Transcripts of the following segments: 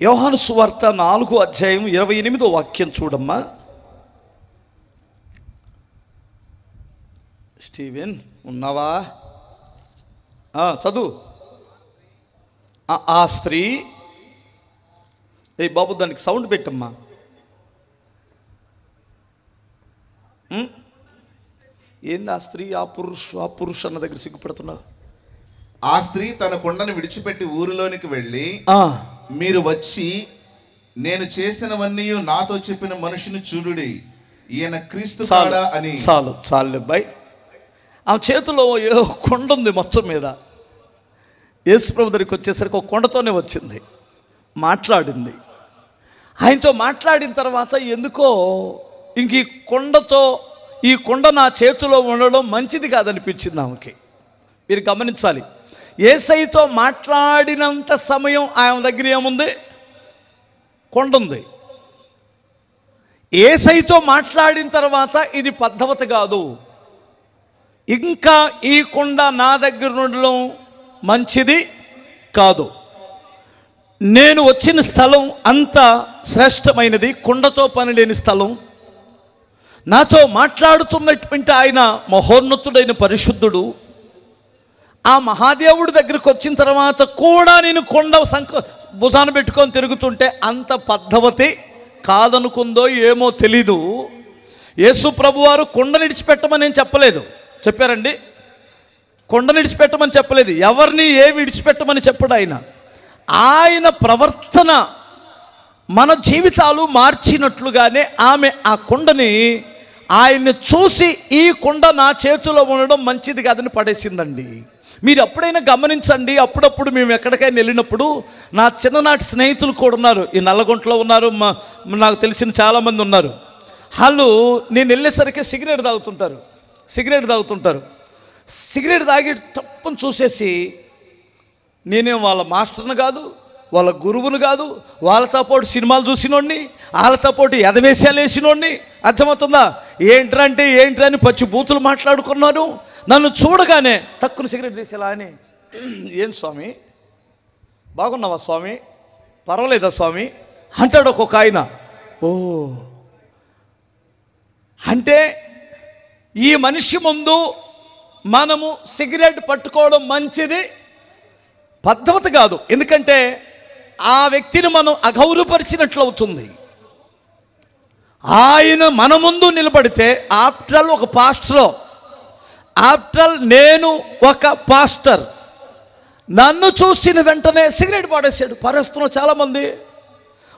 యోహాను సువార్త 4:28 చూడమ్మా. స్టీవెన్ ఉన్నావా? చదువు. ఆ స్త్రీ, ఏ బాబు దానికి సౌండ్ పెట్టమ్మా. ఏంది ఆ స్త్రీ ఆ పురుషు అన్న దగ్గర సిగ్గుపడుతున్నావు? ఆ స్త్రీ తన కొండను విడిచిపెట్టి ఊరిలోనికి వెళ్ళి, మీరు వచ్చి నేను చేసినవన్నీ నాతో చెప్పిన మనుషుని చూడుడి, ఈయన క్రీస్తు కాడా అని. చాలు అబ్బాయి. ఆ చేతిలో కొండ ఉంది మొత్తం మీద. యేసుప్రభు దగ్గరికి వచ్చేసరికి ఒక కొండతోనే వచ్చింది, మాట్లాడింది. ఆయనతో మాట్లాడిన తర్వాత ఎందుకో ఇంక ఈ కొండ నా చేతిలో ఉండడం మంచిది కాదనిపించింది ఆమెకి. మీరు గమనించాలి, యేసయ్యతో మాట్లాడినంత సమయం ఆయన దగ్గర ఏముంది? కొండ ఉంది. యేసయ్యతో మాట్లాడిన తర్వాత ఇది పద్ధతి కాదు, ఇంకా ఈ కొండ నా దగ్గర ఉండడం మంచిది కాదు, నేను వచ్చిన స్థలం అంత శ్రేష్టమైనది, కొండతో పని లేని స్థలం, నాతో మాట్లాడుతున్నటువంటి ఆయన మహోన్నతుడైన పరిశుద్ధుడు, ఆ మహాదేవుడి దగ్గరికి వచ్చిన తర్వాత కూడా నేను కొండ భుజాన పెట్టుకొని తిరుగుతుంటే అంత పద్ధతి కాదనుకుందో ఏమో తెలీదు. యేసు ప్రభు వారు కొండ విడిచిపెట్టమని నేను చెప్పలేదు. చెప్పారండి? కొండ విడిచిపెట్టమని చెప్పలేదు. ఎవరిని ఏమి విడిచిపెట్టమని చెప్పడు ఆయన ప్రవర్తన మన జీవితాలు మార్చినట్లుగానే ఆమె ఆ కొండని ఆయన్ని చూసి ఈ కొండ నా చేతిలో ఉండడం మంచిది కాదని పడేసిందండి. మీరు ఎప్పుడైనా గమనించండి, అప్పుడప్పుడు మేము ఎక్కడికైనా వెళ్ళినప్పుడు నా చిన్ననాటి స్నేహితులు కూడా ఉన్నారు, ఈ నల్లగొంటలో ఉన్నారు, నాకు తెలిసిన చాలామంది ఉన్నారు. వాళ్ళు నేను వెళ్ళేసరికి సిగరెట్ తాగుతుంటారు. సిగరెట్ తాగి తప్పని చూసేసి, నేనేం వాళ్ళ మాస్టర్ని కాదు, వాళ్ళ గురువును కాదు, వాళ్ళతో పాటు సినిమాలు చూసినోడిని, వాళ్ళతో పాటు ఎదవేశాలు వేసినోడిని. అర్థమవుతుందా? ఏంట్రా అని పచ్చి బూతులు మాట్లాడుకున్నాను. నన్ను చూడగానే తక్కువ సిగరెట్ తీసేలా అని, ఏం స్వామి బాగున్నావా స్వామి, పర్వాలేదా స్వామి అంటాడు ఒక్కొక్క ఆయన. ఓ అంటే ఈ మనిషి ముందు మనము సిగరెట్ పట్టుకోవడం మంచిది పద్ధతి కాదు. ఎందుకంటే ఆ వ్యక్తిని మనం అగౌరవపరిచినట్లు అవుతుంది. ఆయన మన ముందు నిలబడితే, ఆఫ్టర్ ఆల్ ఒక పాస్టర్, నేను ఒక పాస్టర్, నన్ను చూసిన వెంటనే సిగరెట్ పారేస్తున్నారు చాలామంది.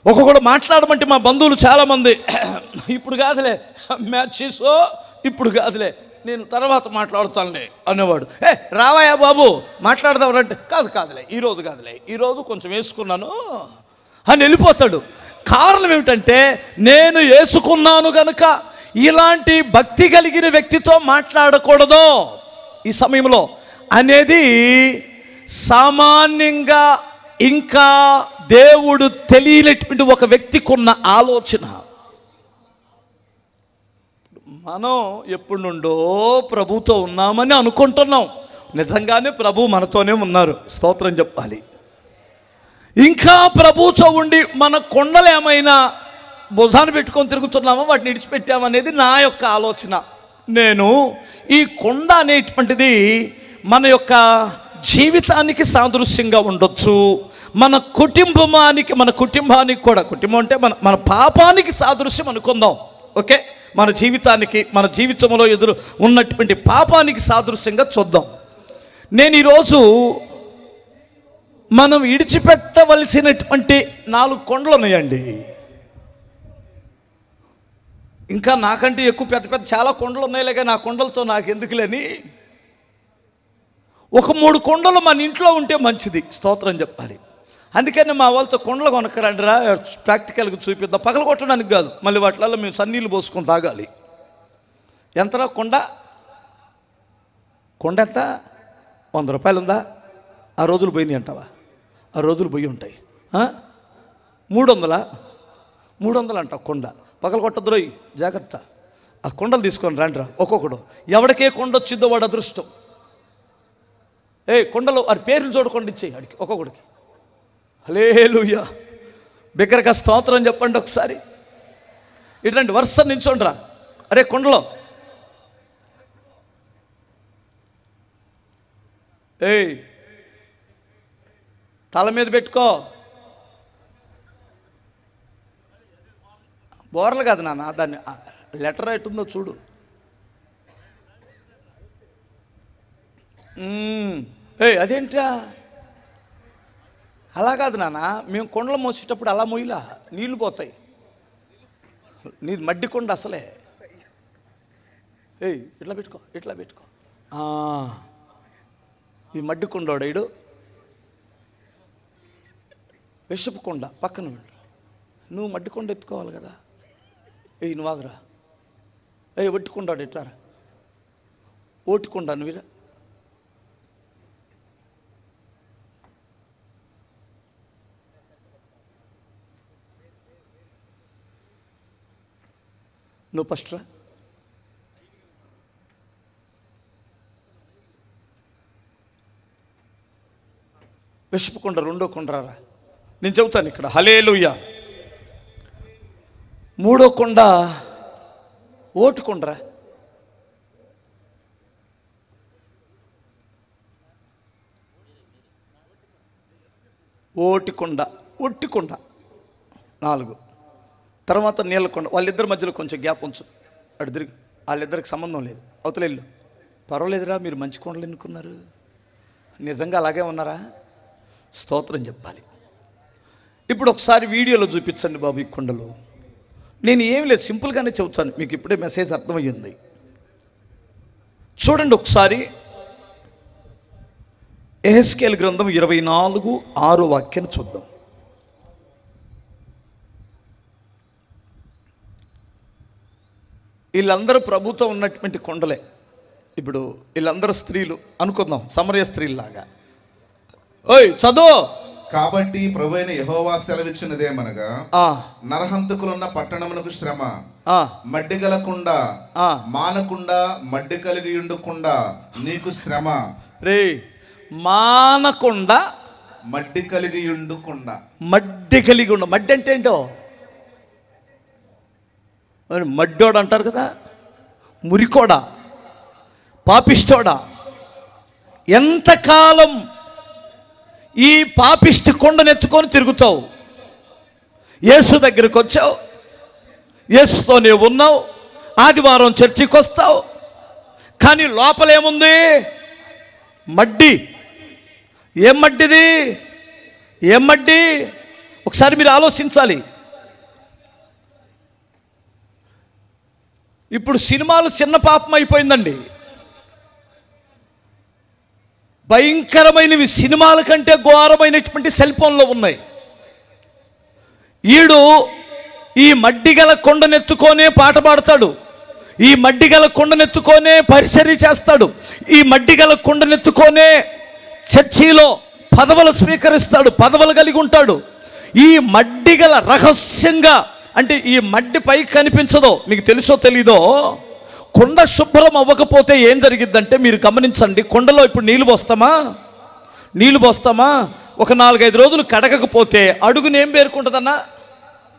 ఒక్కొక్కడు మాట్లాడమంటే మా బంధువులు చాలామంది, ఇప్పుడు కాదులే మ్యాచెసో, ఇప్పుడు కాదులే నేను తర్వాత మాట్లాడుతానులే అనేవాడు. రావాయా బాబు మాట్లాడదామంటే, కాదులే ఈరోజు కొంచెం వేసుకున్నాను అని వెళ్ళిపోతాడు. కారణం ఏమిటంటే, నేను వేసుకున్నాను కనుక ఇలాంటి భక్తి కలిగిన వ్యక్తితో మాట్లాడకూడదు ఈ సమయంలో అనేది సామాన్యంగా ఇంకా దేవుడు తెలియనటువంటి ఒక వ్యక్తికి ఉన్న ఆలోచన. మనం ఎప్పటి నుండో ప్రభుతో ఉన్నామని అనుకుంటున్నాం, నిజంగానే ప్రభు మనతోనే ఉన్నారు, స్తోత్రం చెప్పాలి. ఇంకా ప్రభుతో ఉండి మన కొండలు ఏమైనా భుజాన్ని పెట్టుకొని తిరుగుతున్నామో, వాటిని విడిచిపెట్టామనేది నా యొక్క ఆలోచన. నేను ఈ కొండ అనేటువంటిది మన యొక్క జీవితానికి సాదృశ్యంగా ఉండొచ్చు, మన కుటుంబానికి కూడా, కుటుంబం అంటే మన పాపానికి సాదృశ్యం అనుకుందాం. ఓకే, మన జీవితంలో ఎదురు ఉన్నటువంటి పాపానికి సాదృశ్యంగా చూద్దాం. నేను ఈరోజు మనం విడిచిపెట్టవలసినటువంటి 4 కొండలు ఉన్నాయండి. ఇంకా నాకంటే ఎక్కువ పెద్ద చాలా కొండలు ఉన్నాయిలే, కానీ ఆ కొండలతో నాకు ఎందుకులేని ఒక 3 కొండలు మన ఇంట్లో ఉంటే మంచిది, స్తోత్రం చెప్పాలి. అందుకని మా వాళ్ళతో కొండలు కొనక్కరండిరా, ప్రాక్టికల్గా చూపిద్దాం, పగల కొట్టడానికి కాదు, మళ్ళీ వాటిలలో మేము సన్నీళ్ళు పోసుకొని తాగాలి. ఎంతరా కొండ ఎంత? 100 రూపాయలు ఉందా? ఆ రోజులు పోయినాయి అంటావా? ఆ రోజులు పోయి ఉంటాయి. 300 అంట కొండ. పగల కొట్టద్దు, జాగ్రత్త. ఆ కొండలు తీసుకొని రండిరా ఒక్కొక్కడు. ఎవడికే కొండ వచ్చిందో వాడు అదృష్టం. కొండలు వారి పేర్లు చూడకుండా ఇచ్చేయి అడికి ఒక్కొక్కడికి. హల్లెలూయా. బిగ్గరగా స్తోత్రం చెప్పండి ఒకసారి. ఇట్లాంటి వరుస నించోండిరా. అరే కొండలో ఏయ్ తల మీద పెట్టుకో. బోర్లు కాదు నాన్న, దాన్ని లెటర్ ఎట్టుందో చూడు. ఏయ్ అదేంట్రా అలా కాదు నాన్న, మేము కొండలు మోసేటప్పుడు అలా మోయిలా, నీళ్లు పోతాయి. నీది మడ్డి కొండ అసలే. ఏయ్ ఇట్లా పెట్టుకో, ఇట్లా పెట్టుకో. ఈ మడ్డి కొండోడు ఇడు విషపు కొండ పక్కన వెళ్ళు. నువ్వు మడ్డి కొండ ఎత్తుకోవాలి కదా. ఏయ్ నువ్వు ఆగురా. ఏయ్ ఒట్టుకుండాడు ఎట్లారా, ఓటుకుండా నువ్వురా. నువ్వు ఫస్ట్ రా. విషపుకొండ రెండో కొండరా. నేను చెబుతాను ఇక్కడ. హల్లెలూయా. మూడో కొండ ఓటుకొండరా. ఓటికొండ, ఒట్టికొండ 4. తర్వాత నీళ్ళకొండ. వాళ్ళిద్దరి మధ్యలో కొంచెం గ్యాప్ ఉంచు. అటు తిరిగి. వాళ్ళిద్దరికి సంబంధం లేదు, అవతలెళ్ళు. పర్వాలేదురా, మీరు మంచి కొండలు ఎన్నుకున్నారు. నిజంగా అలాగే ఉన్నారా? స్తోత్రం చెప్పాలి. ఇప్పుడు ఒకసారి వీడియోలో చూపించండి బాబు ఈ కొండలు. నేను ఏమి లేదు, సింపుల్గానే చెబుతాను, మీకు ఇప్పుడే మెసేజ్ అర్థమయ్యింది. చూడండి ఒకసారి. యెహెజ్కేలు గ్రంథం 24:6 వాక్యాన్ని చూద్దాం. వీళ్ళందరూ ప్రభుతో ఉన్నటువంటి కొండలే. ఇప్పుడు వీళ్ళందరూ స్త్రీలు అనుకుందాం, సమరయ స్త్రీలాగా. ఓయ్ చదువు. కాబట్టి ప్రభువైన యెహోవా సెలవిచ్చినదేమనగా, నరహంతకులున్న పట్టణమునకు శ్రమ, మడ్డి గలకుండా మానకుండా మడ్డి కలిగి ఉండకుండా నీకు శ్రమ. రే మానకుండా మడ్డి కలిగి ఉండకుండా. మడ్డి కలిగి ఉండ. మడ్డి అంటే ఏంటో మడ్డోడు అంటారు కదా, మురికోడా, పాపిష్టోడా. ఎంతకాలం ఈ పాపిష్టి కొండనెత్తుకొని తిరుగుతావు? యేసు దగ్గరికి వచ్చావు, యేసుతోనే ఉన్నావు, ఆదివారం చర్చికి వస్తావు, కానీ లోపలేముంది? మడ్డి. ఏం మడ్డిది? ఏం మడ్డి? ఒకసారి మీరు ఆలోచించాలి. ఇప్పుడు సినిమాలు చిన్న పాపం అయిపోయిందండి. భయంకరమైనవి సినిమాల కంటే ఘోరమైనటువంటి సెల్ ఫోన్లో ఉన్నాయి. ఈడు ఈ మడ్డిగల కొండనెత్తుకొనే పాట పాడతాడు, ఈ మడ్డిగల కొండనెత్తుకొనే పరిచర్య చేస్తాడు, ఈ మడ్డిగల కొండనెత్తుకొనే చర్చిలో పదవులు స్వీకరిస్తాడు, పదవులు కలిగి ఉంటాడు. ఈ మడ్డిగల రహస్యంగా, అంటే ఈ మడ్డి పైకి కనిపించదో, మీకు తెలుసో తెలీదో, కొండ శుభ్రం అవ్వకపోతే ఏం జరిగిద్దంటే మీరు గమనించండి. కొండలో ఇప్పుడు నీళ్ళు పోస్తామా ఒక 4-5 రోజులు కడగకపోతే అడుగుని ఏం పేరుకుంటుందన్నా?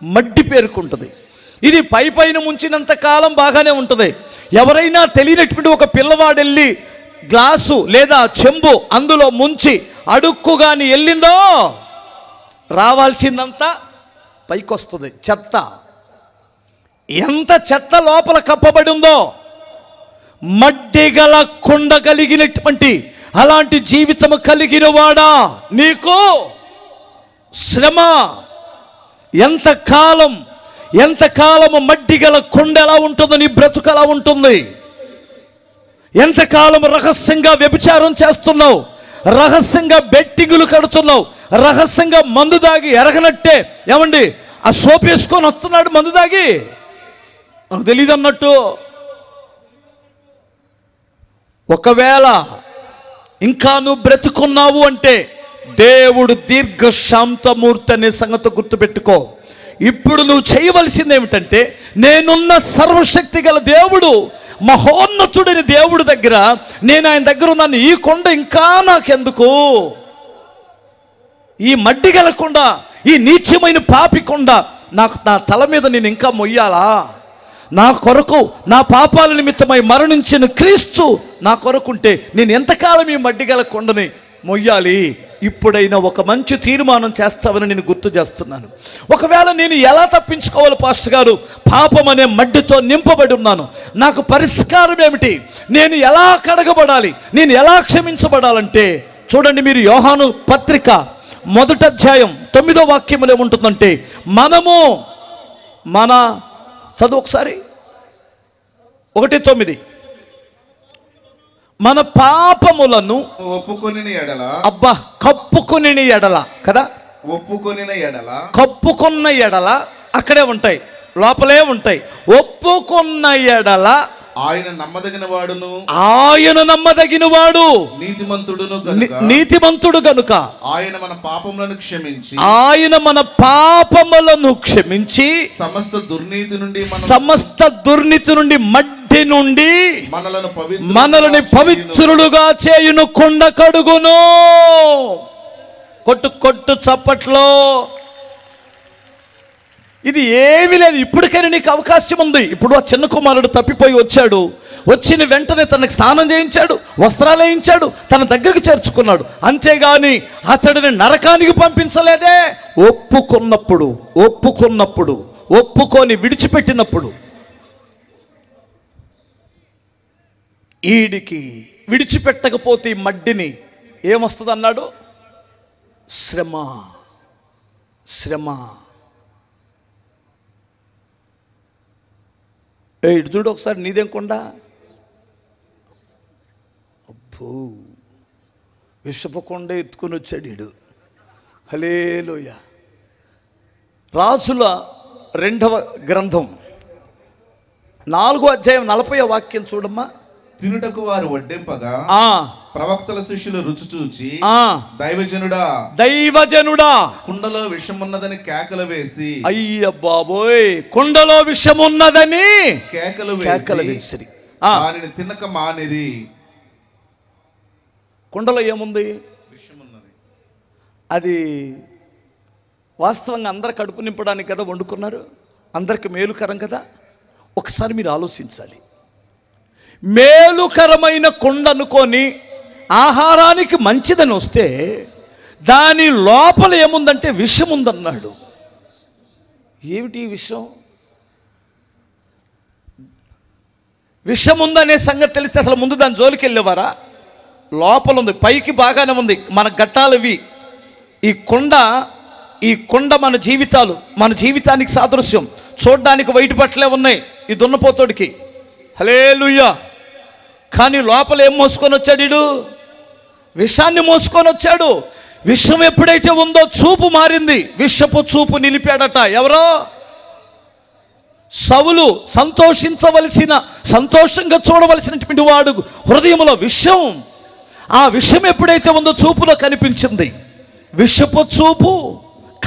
మడ్డి పేరుకుంటుంది. ఇది పైన ముంచినంత కాలం బాగానే ఉంటుంది. ఎవరైనా తెలియనటువంటి ఒక పిల్లవాడు వెళ్ళి గ్లాసు లేదా చెంబు అందులో ముంచి అడుక్కు కానీ వెళ్ళిందో రావాల్సిందంతా పైకి వస్తుంది. చెత్త, ఎంత చెత్త లోపల కప్పబడి ఉందో. మడ్డిగల కొండ కలిగినటువంటి అలాంటి జీవితం కలిగిన వాడా, నీకు శ్రమ. ఎంతకాలము మడ్డిగల కొండ ఎలా ఉంటుందో నీ బ్రతుకు ఎలా ఉంటుంది? ఎంతకాలం రహస్యంగా వ్యభిచారం చేస్తున్నావు, రహస్యంగా బెట్టింగులు కడుతున్నావు, రహస్యంగా మందు దాగి ఎరగనట్టే ఏమండి ఆ సోప్ వేసుకొని వస్తున్నాడు మందు దాగి, నాకు తెలియదు అన్నట్టు. ఒకవేళ ఇంకా నువ్వు బ్రతుకున్నావు అంటే దేవుడు దీర్ఘశాంతమూర్తి అనే సంగతి గుర్తుపెట్టుకో. ఇప్పుడు నువ్వు చేయవలసింది ఏమిటంటే, నేనున్న సర్వశక్తి గల దేవుడు, మహోన్నతుడైన దేవుడు దగ్గర నేను ఆయన దగ్గర ఉన్నాను, ఈ కొండ ఇంకా నాకెందుకు? ఈ మడ్డి గలకుండా, ఈ నీచమైన పాపికుండా నాకు నా తల మీద నేను ఇంకా మొయ్యాలా? నా కొరకు, నా పాపాల నిమిత్తమై మరణించిన క్రీస్తు నా కొరకుంటే నేను ఎంతకాలం ఈ మడ్డి గల కొండని మొయ్యాలి? ఇప్పుడైనా ఒక మంచి తీర్మానం చేస్తావని నేను గుర్తు చేస్తున్నాను. ఒకవేళ నేను ఎలా తప్పించుకోవాలి పాస్టర్ గారు? పాపం అనే మడ్డితో నింపబడి ఉన్నాను. నాకు పరిష్కారం ఏమిటి? నేను ఎలా కడగబడాలి? నేను ఎలా క్షమించబడాలంటే చూడండి, మీరు యోహాను పత్రిక 1వ అధ్యాయం 9వ వాక్యములో ఏముంటుందంటే, మనము మన చదువు ఒకసారి 1:9, మన పాపములను ఒప్పుకొనిన ఎడల, అబ్బా, కప్పుకొనిన ఎడల కదా, ఒప్పుకొనిన ఎడల, కప్పుకున్న ఎడల అక్కడే ఉంటాయి, లోపలే ఉంటాయి. ఒప్పుకున్న ఎడల ఆయన నమ్మదగిన వాడును, ఆయన నమ్మదగిన వాడు, నీతిమంతుడు గనుక ఆయన మన పాపములను క్షమించి, ఆయన మన పాపములను క్షమించి సమస్త దుర్నీతి నుండి మడ్డి నుండి మనల్ని పవిత్రులుగా చేయును, కొండ కడుగును. కొట్టు కొట్టు చప్పట్లో. ఇది ఏమీ లేదు. ఇప్పటికైనా నీకు అవకాశం ఉంది. ఇప్పుడు ఆ చిన్న కుమారుడు తప్పిపోయి వచ్చాడు. వచ్చిన వెంటనే తనకు స్నానం చేయించాడు, వస్త్రాలు వేయించాడు, తన దగ్గరికి చేర్చుకున్నాడు. అంతేగాని అతడిని నరకానికి పంపించలేదే. ఒప్పుకొని విడిచిపెట్టినప్పుడు, ఈడికి విడిచిపెట్టకపోతే ఈ మడ్డిని ఏమొస్తుంది అన్నాడు? శ్రమ. ఇటు చూడు ఒకసారి, నీదేం కొండ? అబ్బో, విషపు కొండ ఎత్తుకొని వచ్చాడు ఈడు. హల్లెలూయా. రాజుల 2వ గ్రంథం 4వ అధ్యాయం 40వ వాక్యం చూడమ్మా. తినుటకు వారు వడ్డింపగా ప్రవక్తల శిష్యులు రుచి చూచి, దైవజనుడా కుండలో విషమున్నదని కేకలు వేసి, అయ్య బాబోయ్, కుండలో విషమున్నదని కేకలు వేసి దానిని తినక మానిరి. కుండలో ఏముంది? విషమున్నది. అది వాస్తవంగా అందరు కడుపు నింపడానికి కదా వండుకున్నారు, అందరికి మేలుకరం కదా. ఒకసారి మీరు ఆలోచించాలి. మేలుకరమైన కుండ అనుకొని ఆహారానికి మంచిదని వస్తే దాని లోపల ఏముందంటే విషం ఉందన్నాడు. ఏమిటి విషం? విషం ఉందనే సంగతి తెలిస్తే అసలు ముందు దాని జోలికి వెళ్ళేవారా? లోపల ఉంది, పైకి బాగానే ఉంది, మన గట్టాలవి. ఈ కొండ మన జీవితాలు, మన జీవితానికి సాదృశ్యం. చూడడానికి వైట్ బట్టలే ఉన్నాయి ఈ దున్నపోతోడికి. హల్లెలూయా. కానీ లోపల ఏం మోసుకొని వచ్చాడు వీడు? విషాన్ని మోసుకొని వచ్చాడు. విషం ఎప్పుడైతే ఉందో చూపు మారింది. విషపు చూపు నిలిపాడట ఎవరో? సౌలు. సంతోషంగా చూడవలసినటువంటి వాడు హృదయంలో విషం. ఆ విషం ఎప్పుడైతే ఉందో చూపులో కనిపించింది. విషపు చూపు,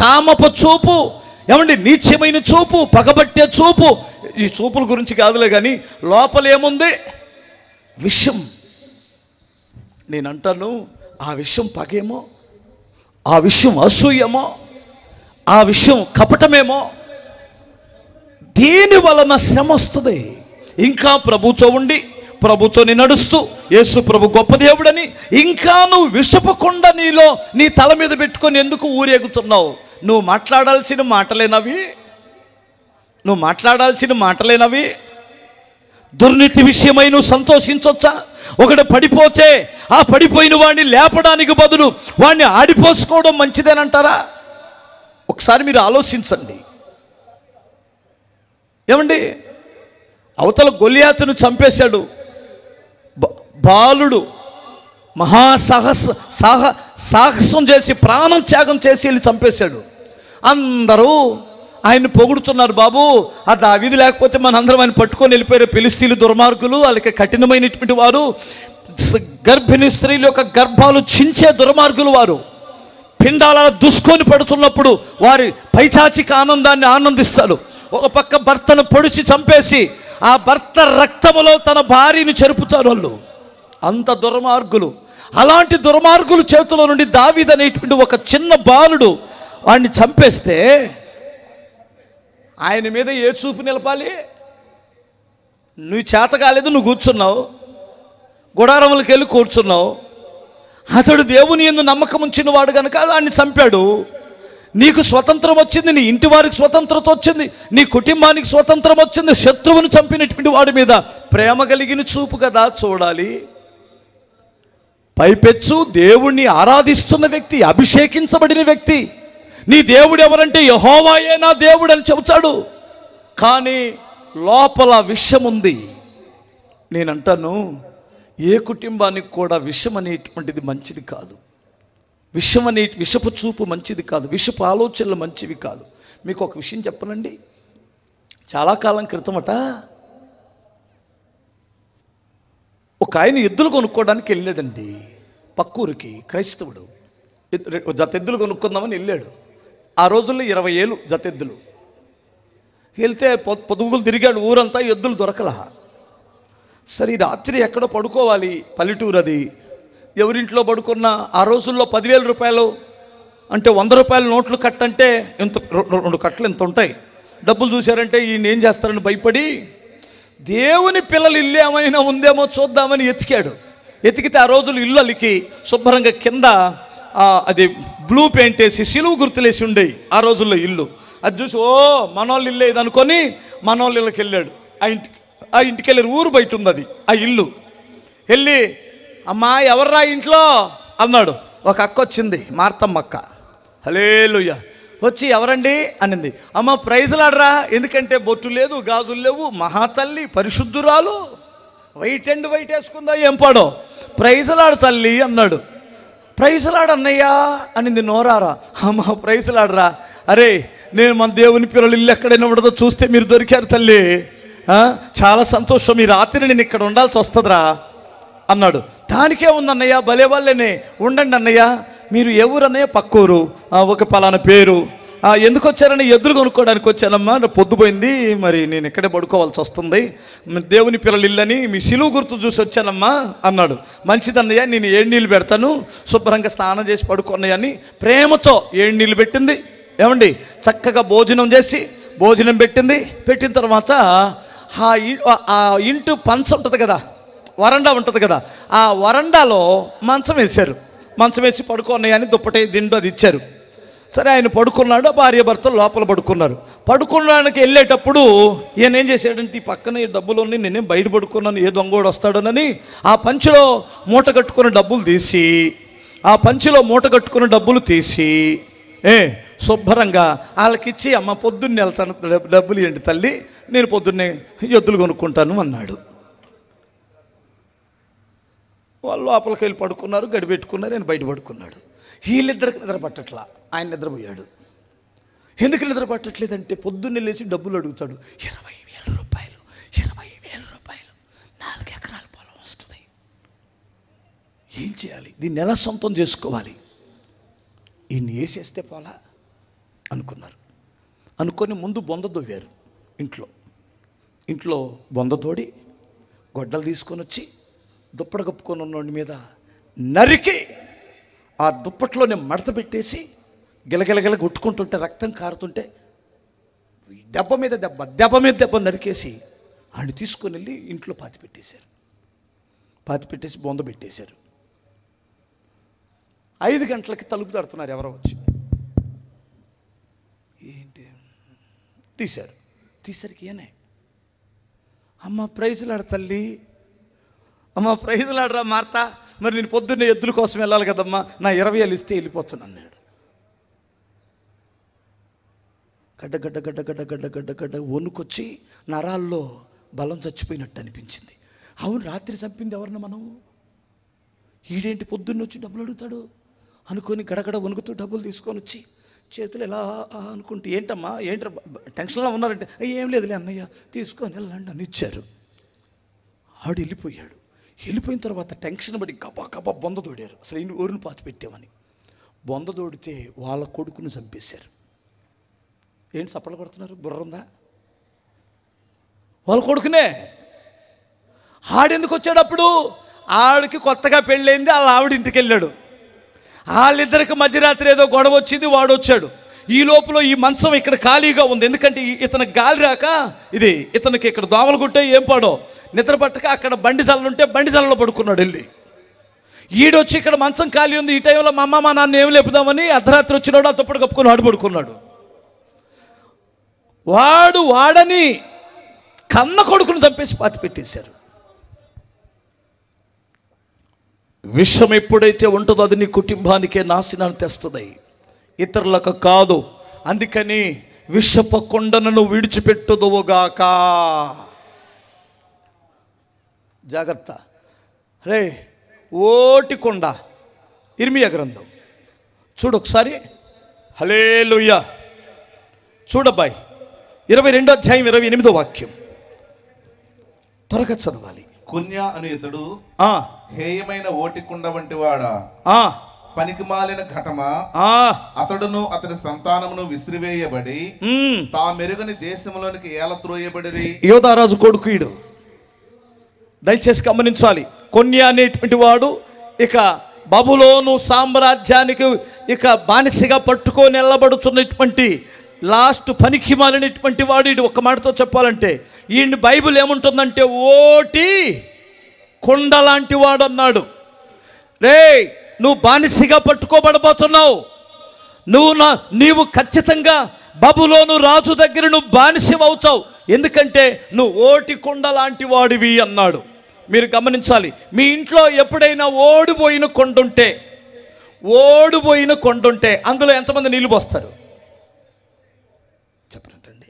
కామపు చూపు, ఏమండి, నీచమైన చూపు, పగబట్టే చూపు. ఈ చూపుల గురించి కాదులే కానీ లోపల ఏముంది? విషం. నేను అంటాను, ఆ విషయం పగేమో, ఆ విషయం అసూయేమో, ఆ విషయం కపటమేమో. దీని వలన శ్రమ వస్తుంది. ఇంకా ప్రభుతో ఉండి, ప్రభుతోని నడుస్తూ, యేసు ప్రభు గొప్ప దేవుడని ఇంకా నువ్వు విషపకుండా నీ తల మీద పెట్టుకొని ఎందుకు ఊరేగుతున్నావు? నువ్వు మాట్లాడాల్సిన మాటలేనవి? దుర్నీతి విషయమై నువ్వు సంతోషించొచ్చా? ఒకడు పడిపోతే ఆ పడిపోయిన వాడిని లేపడానికి బదులు వాడిని ఆడిపోసుకోవడం మంచిదేనంటారా? ఒకసారి మీరు ఆలోచించండి. ఏమండి, అవతల గొలియాతును చంపేశాడు బాలుడు. సాహసం చేసి, ప్రాణం త్యాగం చేసి వెళ్ళి చంపేశాడు. అందరూ ఆయన్ని పొగుడుతున్నారు. బాబు, ఆ దావీదు లేకపోతే మనందరం ఆయన పట్టుకొని వెళ్ళిపోయారు. ఫిలిస్తీన్లు దుర్మార్గులు, వాళ్ళకి కఠినమైనటువంటి వారు, గర్భిణీ స్త్రీల యొక్క గర్భాలు చించే దుర్మార్గులు వారు. పిండాల దుష్కొని పడుతున్నప్పుడు వారి పైచాచిక ఆనందాన్ని ఆనందిస్తారు. ఒక పక్క భర్తను పొడిచి చంపేసి ఆ భర్త రక్తములో తన భార్యను చెరుపుతారు వాళ్ళు. అంత దుర్మార్గులు. అలాంటి దుర్మార్గుల చేతిలో నుండి దావీదు అనేటువంటి ఒక చిన్న బాలుడు వాడిని చంపేస్తే ఆయన మీద ఏ చూపు నిలపాలి? నువ్వు చేత కాలేదు, నువ్వు కూర్చున్నావు, గుడారములకు వెళ్ళి కూర్చున్నావు. అతడు దేవుని యందు నమ్మకం ఉంచిన వాడు కనుక వాడిని చంపాడు. నీకు స్వతంత్రం వచ్చింది, నీ ఇంటి వారికి స్వతంత్రత వచ్చింది, నీ కుటుంబానికి స్వతంత్రం వచ్చింది. శత్రువుని చంపినటువంటి వాడి మీద ప్రేమ కలిగిన చూపు కదా చూడాలి. పైపెచ్చు దేవుణ్ణి ఆరాధిస్తున్న వ్యక్తి, అభిషేకించబడిన వ్యక్తి, నీ దేవుడు ఎవరంటే యెహోవాయే నా దేవుడు అని చెబుతాడు. కానీ లోపల విషం ఉంది. నేనంటాను, ఏ కుటుంబానికి కూడా విషం అనేటువంటిది మంచిది కాదు. విషపు చూపు మంచిది కాదు. విషపు ఆలోచనలు మంచివి కాదు. మీకు ఒక విషయం చెప్పనండి. చాలా కాలం క్రితమట ఒక ఆయన ఎద్దులు కొనుక్కోవడానికి వెళ్ళాడండి పక్కూరికి. క్రైస్తవుడు. జత ఎద్దులు కొనుక్కుందామని వెళ్ళాడు. ఆ రోజుల్లో 20,000 జత ఎద్దులు. వెళ్తే పొదుగులు తిరిగాడు ఊరంతా, ఎద్దులు దొరకలా. సరే రాత్రి ఎక్కడో పడుకోవాలి, పల్లెటూరు అది. ఎవరింట్లో పడుకున్నా ఆ రోజుల్లో 10,000 రూపాయలు అంటే 100 రూపాయల నోట్లు కట్టంటే ఇంత 2 కట్టలు ఇంత ఉంటాయి. డబ్బులు చూశారంటే ఈయన ఏం చేస్తారని భయపడి దేవుని పిల్లలు ఇల్లు ఏమైనా ఉందేమో చూద్దామని ఎతికాడు. ఎతికితే ఆ రోజులు ఇల్లు అలికి శుభ్రంగా కింద అది బ్లూ పెయింట్ వేసి సిలువు గుర్తులేసి ఉండేవి ఆ రోజుల్లో ఇల్లు. అది చూసి ఓ మనోళ్ళు ఇల్లు ఇది అనుకొని మనోళ్ళ ఇళ్ళకి వెళ్ళాడు. ఆ ఇంటికి వెళ్ళారు. ఊరు బయట ఉంది అది ఆ ఇల్లు. వెళ్ళి అమ్మా ఎవర్రా ఇంట్లో అన్నాడు. ఒక అక్క వచ్చింది, మార్తమ్మ అక్క. హల్లెలూయా. వచ్చి ఎవరండి అనింది. అమ్మ ప్రైజులాడరా, ఎందుకంటే బొట్టు లేదు, గాజులు లేవు, మహాతల్లి పరిశుద్ధురాలు, వైట్ అండ్ వైట్ వేసుకుందా ఏం పాడో, ప్రైజులాడు తల్లి అన్నాడు. ప్రైజులాడు అన్నయ్యా అనింది నోరారా. అమ్మ ప్రైజులాడరా, అరే నేను మన దేవుని పిల్లలు ఇల్లు ఎక్కడైనా ఉండదో చూస్తే మీరు దొరికారు తల్లి, చాలా సంతోషం, ఈ రాత్రి నేను ఇక్కడ ఉండాల్సి వస్తుందిరా అన్నాడు. దానికే ఉందన్నయ్య, భలే వాళ్ళనే ఉండండి అన్నయ్య. మీరు ఎవరు అన్నయ్య? పక్కూరు, ఒక పలానా పేరు. ఎందుకు వచ్చారని? ఎద్దులు కొనుక్కోవడానికి వచ్చానమ్మా, పొద్దుపోయింది, మరి నేను ఇక్కడే పడుకోవాల్సి వస్తుంది, దేవుని పిల్లలు ఇల్లని మీ సిలువు గుర్తు చూసి వచ్చానమ్మా అన్నాడు. మంచిదన్నయ్య, నేను 7 నీళ్ళు పెడతాను, శుభ్రంగా స్నానం చేసి పడుకున్నాయని ప్రేమతో 7 నీళ్ళు పెట్టింది. ఏమండి, చక్కగా భోజనం చేసి భోజనం పెట్టింది. పెట్టిన తర్వాత ఆ ఇంటి పంచ ఉంటుంది కదా, వరండా ఉంటుంది కదా, ఆ వరండాలో మంచం వేశారు. మంచం వేసి పడుకున్నాయని దుప్పటి దిండు అది ఇచ్చారు. సరే ఆయన పడుకున్నాడు, భార్య భర్తలు లోపల పడుకున్నారు. పడుకోవడానికి వెళ్ళేటప్పుడు ఈయన ఏం చేశాడంటే, ఈ పక్కన ఈ డబ్బులు ఉన్నాయి, నేనేం బయట పడుకున్నాను, ఏ దొంగోడు వస్తాడోనని ఆ పంచిలో మూట కట్టుకున్న డబ్బులు తీసి శుభ్రంగా వాళ్ళకిచ్చి, అమ్మ పొద్దున్నే వెళ్తాను, డబ్బులు ఇవ్వండి తల్లి, నేను పొద్దున్నే ఎద్దులు కొనుక్కుంటాను అన్నాడు. వాళ్ళు లోపలికి వెళ్ళి పడుకున్నారు, గడిపెట్టుకున్నారు, ఆయన బయట పడుకున్నాడు. వీళ్ళిద్దరికి నిద్ర పట్టట్లా, ఆయన నిద్రపోయాడు. ఎందుకు నిద్ర పట్టట్లేదంటే పొద్దున్నే లేచి డబ్బులు అడుగుతాడు. 20,000 రూపాయలు, 20,000 రూపాయలు, 4 ఎకరాల పొలం వస్తుంది, ఏం చేయాలి, దీన్ని ఎలా సొంతం చేసుకోవాలి, ఈయన్ని వేసేస్తే పోలా అనుకున్నారు. అనుకొని ముందు బొంద దొవ్వారు. ఇంట్లో బొంద తోడి గొడ్డలు తీసుకొని వచ్చి దుప్పటి కప్పుకొని ఉన్నోడి మీద నరికి ఆ దుప్పట్లోనే మడత పెట్టేసి గిలగిలగిల కొట్టుకుంటుంటే రక్తం కారుతుంటే దెబ్బ మీద దెబ్బ నరికేసి ఆయన తీసుకొని వెళ్ళి ఇంట్లో పాతిపెట్టేసి బొంద పెట్టేశారు. 5 గంటలకి తలుపు తడుతున్నారు ఎవరో వచ్చి. ఏంటి తీసరికి ఏనే, అమ్మ ప్రైజులాడు తల్లి, అమ్మ ప్రైజులాడరా మార్తా, మరి నేను పొద్దున్నే ఎద్దుల కోసం వెళ్ళాలి కదమ్మా, నా 20,000 ఇస్తే వెళ్ళిపోతాను అన్నాడు. గడ్డ వణుకొచ్చి నరాల్లో బలం చచ్చిపోయినట్టు అనిపించింది. అవును, రాత్రి చంపింది ఎవరన్నా మనం, ఈడేంటి పొద్దున్న వచ్చి డబ్బులు అడుగుతాడు అనుకొని గడగడ వణుకుతూ డబ్బులు తీసుకొని వచ్చి చేతులు ఎలా అనుకుంటే, ఏంటమ్మా ఏంట టెన్షన్లో ఉన్నారంటే, ఏం లేదులే అన్నయ్య తీసుకొని వెళ్ళండి అని ఇచ్చారు. ఆడు వెళ్ళిపోయాడు. వెళ్ళిపోయిన తర్వాత టెన్షన్ పడి గబా బొంద తోడారు. అసలు ఈయన ఊరిని పాతి పెట్టామని బొంద తోడితే వాళ్ళ కొడుకుని చంపేశారు. ఏంటి చప్పట్లు కొడుతున్నారు, బుర్రందా? వాళ్ళ కొడుకునే. ఆడెందుకు వచ్చాడప్పుడు? ఆవిడకి కొత్తగా పెళ్ళైంది, వాళ్ళ ఆవిడింటికి వెళ్ళాడు. వాళ్ళిద్దరికి మధ్యరాత్రి ఏదో గొడవ వచ్చింది, వాడు వచ్చాడు. ఈ లోపల ఈ మంచం ఇక్కడ ఖాళీగా ఉంది, ఎందుకంటే ఇతనికి గాలి రాక ఇతనికి ఇక్కడ దోమలు కుట్టే ఏం పాడో నిద్ర పట్టక అక్కడ బండి జల్లుంటే బండి జల్లలో పడుకున్నాడు. వెళ్ళి ఈడొచ్చి ఇక్కడ మంచం ఖాళీ ఉంది, ఈ టైంలో మా అమ్మ మా నాన్న ఏం లేపుదామని అర్ధరాత్రి వచ్చినాడు, ఆ దుప్పటి కప్పుకొని ఆడు పడుకున్నాడు. వాడని కన్న కొడుకును చంపేసి పాతి పెట్టేశారు. విషం ఎప్పుడైతే ఉంటుందో అది నీ కుటుంబానికే నాశనాన్ని తెస్తుంది, ఇతరులకు కాదు. అందుకని విషపు కొండను విడిచిపెట్టుదువుగాక. జాగ్రత్త రే. ఓటి కొండ, ఇర్మియా గ్రంథం చూడు ఒకసారి. హల్లెలూయా. చూడబ్బాయి, 22వ అధ్యాయం 28వ వాక్యం త్వరగా చదవాలి. కున్య అను ఇతడు హేయమైన ఓటికుండ వంటి వాడా, పనికిమాలిన ఘటమా, అతడును అతడి సంతానమును విసిరివేయబడి తా మెరుగని దేశంలోనికి ఏలత్రోయబడి. యోధారాజు కొడుకు ఈడు. దయచేసి గమనించాలి. కొన్య అనేటువంటి వాడు ఇక బబులోను సామ్రాజ్యానికి ఇక బానిసగా పట్టుకొని వెళ్ళబడుతున్నటువంటి లాస్ట్ పనికి మాలినటువంటి వాడు. ఇది ఒక మాటతో చెప్పాలంటే ఈయన బైబిల్ ఏముంటుందంటే ఓటి కొండ లాంటి వాడు అన్నాడు. రే, నువ్వు బానిసగా పట్టుకోబడబోతున్నావు. నీవు ఖచ్చితంగా బబులోను రాజు దగ్గర నువ్వు బానిసవవుతావు, ఎందుకంటే నువ్వు ఓటి కొండ లాంటి వాడివి అన్నాడు. మీరు గమనించాలి, మీ ఇంట్లో ఎప్పుడైనా ఓడిపోయిన కొండ ఉంటే అందులో ఎంతమంది నీళ్ళు పోస్తారు చెప్పనంటండి.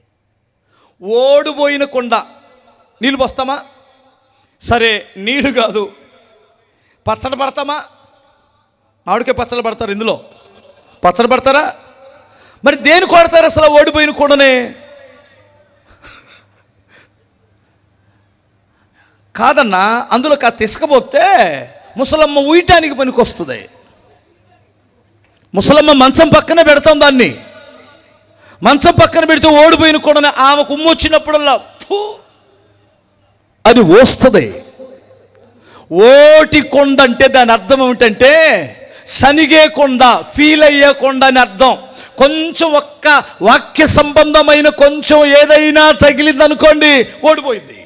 ఓడిపోయిన కొండ నీళ్ళు పోస్తామా? సరే, నీళ్ళు కాదు, పచ్చడి పడతామా? ఆవిడకే పచ్చడి పడతారు, ఇందులో పచ్చడి పడతారా? మరి దేని కొడతారు అసలు ఓడిపోయిన కొండనే? కాదన్నా, అందులో కాస్త ఇసుకపోతే ముసలమ్మ ఉయ్యటానికి పనికి వస్తుంది. ముసలమ్మ మంచం పక్కనే పెడతాం దాన్ని. మంచం పక్కన పెడితే ఓడిపోయిన కొండనే ఆమెకు ఉమ్ము వచ్చినప్పుడల్లా అది వస్తుంది. ఓటి కొండ అంటే దాని అర్థం ఏమిటంటే సనిగే కొండ, ఫీల్ అయ్యే కొండ అని అర్థం. కొంచెం ఒక్క వాక్య సంబంధమైన కొంచెం ఏదైనా తగిలిందనుకోండి ఓడిపోయింది,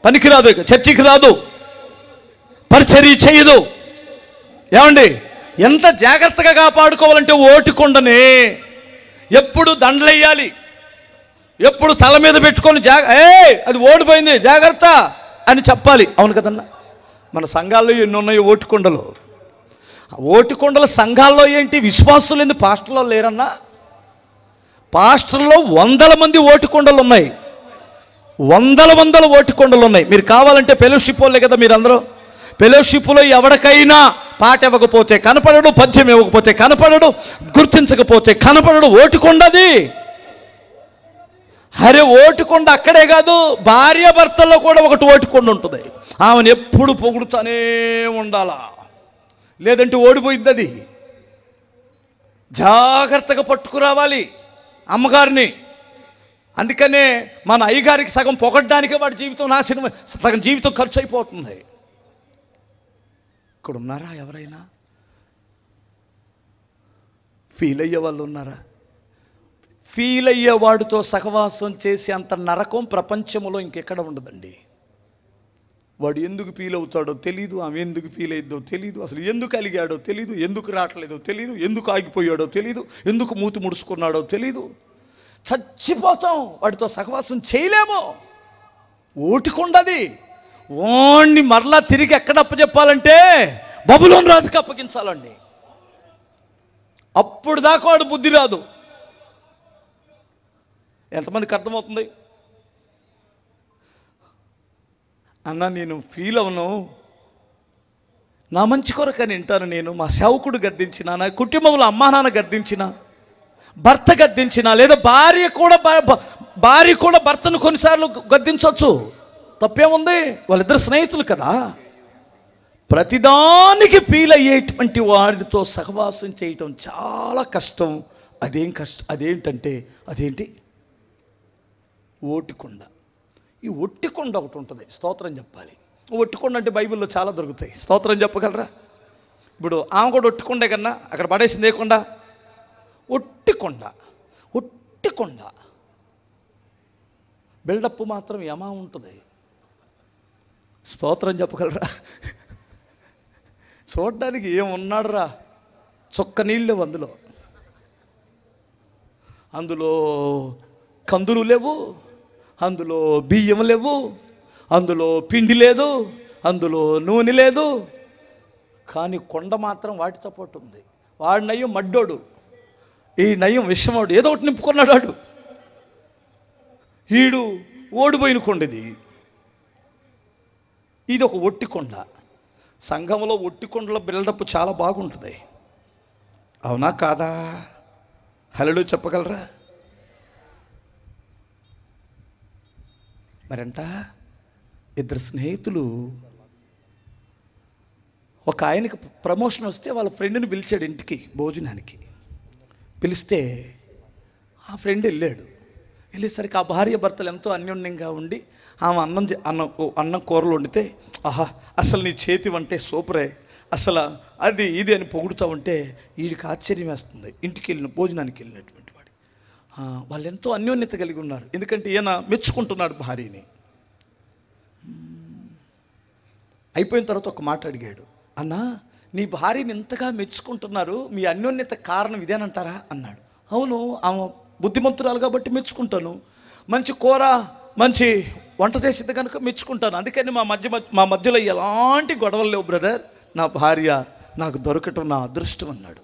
పనికిరాదు, ఇక చర్చికి రాదు, పరిచర్య చేయదు. ఏమండి, ఎంత జాగ్రత్తగా కాపాడుకోవాలంటే ఓటి కొండని ఎప్పుడు దండలేయాలి, ఎప్పుడు తల మీద పెట్టుకొని అది ఓడిపోయింది జాగ్రత్త అని చెప్పాలి. అవును కదన్నా? మన సంఘాల్లో ఎన్ని ఉన్నాయో ఓటికొండలు. ఓటికొండల సంఘాల్లో ఏంటి, విశ్వాసులు ఏంది, పాస్టర్లో లేరన్నా? పాస్టర్లో 100 మంది ఓటికొండలు ఉన్నాయి, 100 ఓటికొండలు ఉన్నాయి. మీరు కావాలంటే ఫెలోషిప్ వాళ్ళే కదా మీరందరూ. ఫెలోషిప్లో ఎవరికైనా పాట ఇవ్వకపోతే కనపడడు, పద్యం ఇవ్వకపోతే కనపడడు, గుర్తించకపోతే కనపడడు, ఓటికొండది. అరే, ఓటికొండ అక్కడే కాదు, భార్య భర్తల్లో కూడా ఒకటి ఓటికొండ ఉంటుంది. ఆమెను ఎప్పుడు పొగుడుతూనే ఉండాలా, లేదంటే ఓడిపోయిద్ది. అది జాగ్రత్తగా పట్టుకురావాలి అమ్మగారిని. అందుకనే మన అయ్యగారికి సగం పొగడ్డానికే వాడి జీవితం నాశనం, సగం జీవితం ఖర్చు అయిపోతుంది. ఇక్కడ ఉన్నారా ఎవరైనా ఫీల్ అయ్యే వాళ్ళు ఉన్నారా? ఫీల్ అయ్యే వాడితో సహవాసం చేసి అంత నరకం ప్రపంచంలో ఇంకెక్కడ ఉండదండి. వాడు ఎందుకు ఫీల్ అవుతాడో తెలీదు, ఆమె ఎందుకు ఫీల్ అయ్యిద్దో తెలీదు, అసలు ఎందుకు అలిగాడో తెలీదు, ఎందుకు రావట్లేదో తెలీదు, ఎందుకు ఆగిపోయాడో తెలీదు, ఎందుకు మూతి ముడుచుకున్నాడో తెలీదు. చచ్చిపోతాం, వాడితో సహవాసం చేయలేము. ఓటికొండది. వాణ్ణి మరలా తిరిగి ఎక్కడ అప్పచెప్పాలంటే బబులోను రాజుకి అప్పగించాలండి. అప్పుడు దాకా వాడు బుద్ధి రాదు. ఎంతమందికి అర్థమవుతుంది? అన్న, నేను ఫీల్ అవను, నా మంచి కొరకని వింటాను. నేను మా సేవకుడు గద్దించిన, నా కుటుంబంలో అమ్మా నాన్న గద్దించిన, భర్త గద్దించిన, లేదా భార్య కూడా భర్తను కొన్నిసార్లు గద్దించవచ్చు, తప్పేముంది? వాళ్ళిద్దరు స్నేహితులు కదా. ప్రతిదానికి ఫీల్ అయ్యేటువంటి వాడితో సహవాసం చేయటం చాలా కష్టం. అదేంటి ఓటికొండ. ఈ ఒట్టికొండ ఒకటి ఉంటుంది, స్తోత్రం చెప్పాలి. ఒట్టికొండ అంటే బైబిల్లో చాలా దొరుకుతాయి. స్తోత్రం చెప్పగలరా? ఇప్పుడు ఆమె కూడా ఒట్టికొండే కన్నా అక్కడ పడేసింది ఏ కొండ? ఒట్టికొండ. ఒట్టికొండ బిల్డప్ మాత్రం యమా ఉంటుంది. స్తోత్రం చెప్పగలరా? చూడడానికి ఏమున్నాడు రా, చొక్క నీళ్ళు అందులో కందులు లేవు, అందులో బియ్యం లేవు, అందులో పిండి లేదు, అందులో నూనె లేదు. కానీ కొండ మాత్రం వాటితో పాటు ఉంది. వాడి నయ్యం మడ్డోడు, ఈ నయ్యం విషమోడు, ఏదో ఒకటి నింపుకున్నాడు వాడు. ఈడు ఓడిపోయిన కొండది. ఇది ఒక ఒట్టికొండ. సంఘంలో ఒట్టికొండలో బిల్డప్ చాలా బాగుంటుంది. అవునా కాదా? హల్లెలూయా చెప్పగలరా? మరంట ఇద్దరు స్నేహితులు, ఒక ఆయనకి ప్రమోషన్ వస్తే వాళ్ళ ఫ్రెండ్ని పిలిచాడు ఇంటికి భోజనానికి. పిలిస్తే ఆ ఫ్రెండ్ వెళ్ళేసరికి ఆ భార్య భర్తలు ఎంతో అన్యోన్యంగా ఉండి ఆమె అన్నం కూరలు వండితే, ఆహా అసలు నీ చేతి వంటే సూపరే, అసలు అది ఇది అని పొగుడుతూ ఉంటే వీడికి ఆశ్చర్యం వేస్తుంది. ఇంటికి భోజనానికి వెళ్ళినటువంటి వాడు. వాళ్ళు ఎంతో అన్యోన్యత కలిగి ఉన్నారు. ఎందుకంటే ఈయన మెచ్చుకుంటున్నాడు భార్యని. అయిపోయిన తర్వాత ఒక మాట అడిగాడు, అన్నా నీ భార్యని ఇంతగా మెచ్చుకుంటున్నారు, మీ అన్యోన్యత కారణం ఇదేనంటారా అన్నాడు. అవును, ఆమె బుద్ధిమంతురాలు కాబట్టి మెచ్చుకుంటాను, మంచి కూర మంచి వంట చేసింది కనుక మెచ్చుకుంటాను, అందుకని మా మధ్యలో ఎలాంటి గొడవలు లేవు బ్రదర్, నా భార్య నాకు దొరకటం నా అదృష్టం అన్నాడు.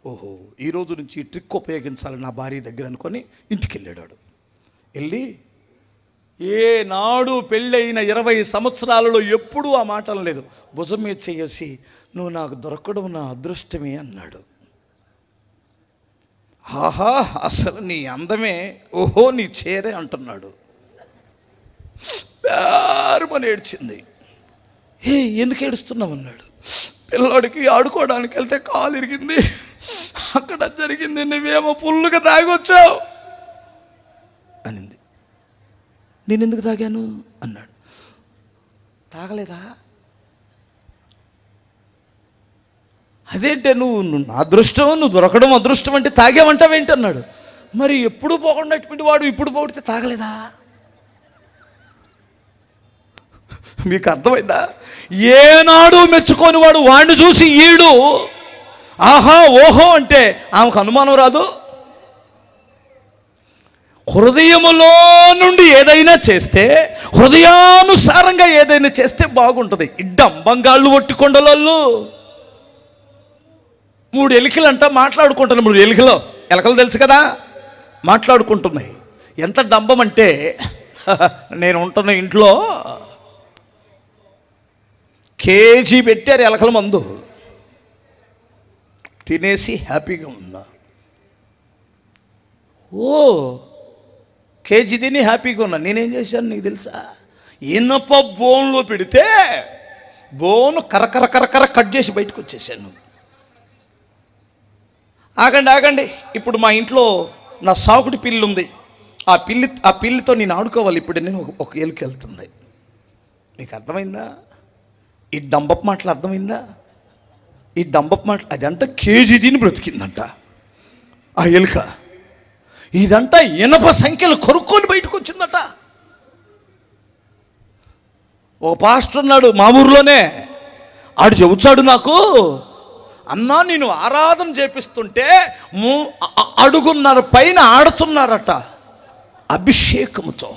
ఓహో, ఈరోజు నుంచి ఈ ట్రిక్ ఉపయోగించాలి నా భార్య దగ్గర అనుకొని ఇంటికి వెళ్ళాడు. వెళ్ళి ఏనాడు పెళ్ళైన 20 సంవత్సరాలలో ఎప్పుడూ ఆ మాట లేదు. భుజం మీద చేసి నువ్వు నాకు దొరకడం నా అదృష్టమే అన్నాడు. ఆహా అసలు నీ అందమే, ఓహో నీ చేరే అంటున్నాడు. బేరుమని ఏడ్చింది. ఎందుకు ఏడుస్తున్నావు అన్నాడు. పిల్లాడికి ఆడుకోవడానికి వెళ్తే కాలు ఇరిగింది, అక్కడ జరిగింది, నువ్వేమో ఫుల్లుగా తాగొచ్చావు అనింది. నేను ఎందుకు తాగాను అన్నాడు. తాగలేదా? అదేంటే నువ్వు నా అదృష్టం, నువ్వు దొరకడం అదృష్టం అంటే తాగేమంటావేంటి అన్నాడు. మరి ఎప్పుడు పోకుండా వాడు ఇప్పుడు పోడితే తాగలేదా? మీకు అర్థమైందా? ఏనాడు మెచ్చుకొని వాడు వాడిని చూసి ఈడు ఆహా ఓహో అంటే ఆమెకు అనుమానం రాదు. హృదయములో నుండి ఏదైనా చేస్తే, హృదయానుసారంగా ఏదైనా చేస్తే బాగుంటుంది. డంబంగాళ్ళు ఒట్టికొండలోళ్ళు 3 ఎలికలు అంట మాట్లాడుకుంటున్నాయి. 3 ఎలకలు తెలుసు కదా, మాట్లాడుకుంటున్నాయి. ఎంత డంబం అంటే, నేను ఉంటున్న ఇంట్లో కేజీ పెట్టారు ఎలకల మందు, తినేసి హ్యాపీగా ఉన్నా. ఓ కేజీ తిని హ్యాపీగా ఉన్నా. నేనేం చేశాను నీకు తెలుసా? ఇనప బోన్లో పెడితే బోను కరకర కట్ చేసి బయటకు వచ్చేసాను. ఆగండి, ఇప్పుడు మా ఇంట్లో నా సాకుడి పిల్లి ఉంది. ఆ పిల్లితో నేను ఆడుకోవాలి. ఇప్పుడు నేను ఒక ఎలుక వెళ్తుంది. నీకు అర్థమైందా? ఈ డంబపు మాటలు అర్థమైందా? ఈ డంబపు మాటలు అదంట కేజీ తిని బ్రతికిందంట ఆ ఎలుక. ఇదంతా ఇనప సంఖ్యలు కొరుక్కొని బయటకు వచ్చిందట. ఓ పాస్టర్ ఉన్నాడు మా ఊర్లోనే, ఆడు చెబుతాడు నాకు, అన్నా నేను ఆరాధన చేపిస్తుంటే 3 అడుగున్నర పైన ఆడుతున్నారట అభిషేకముతో.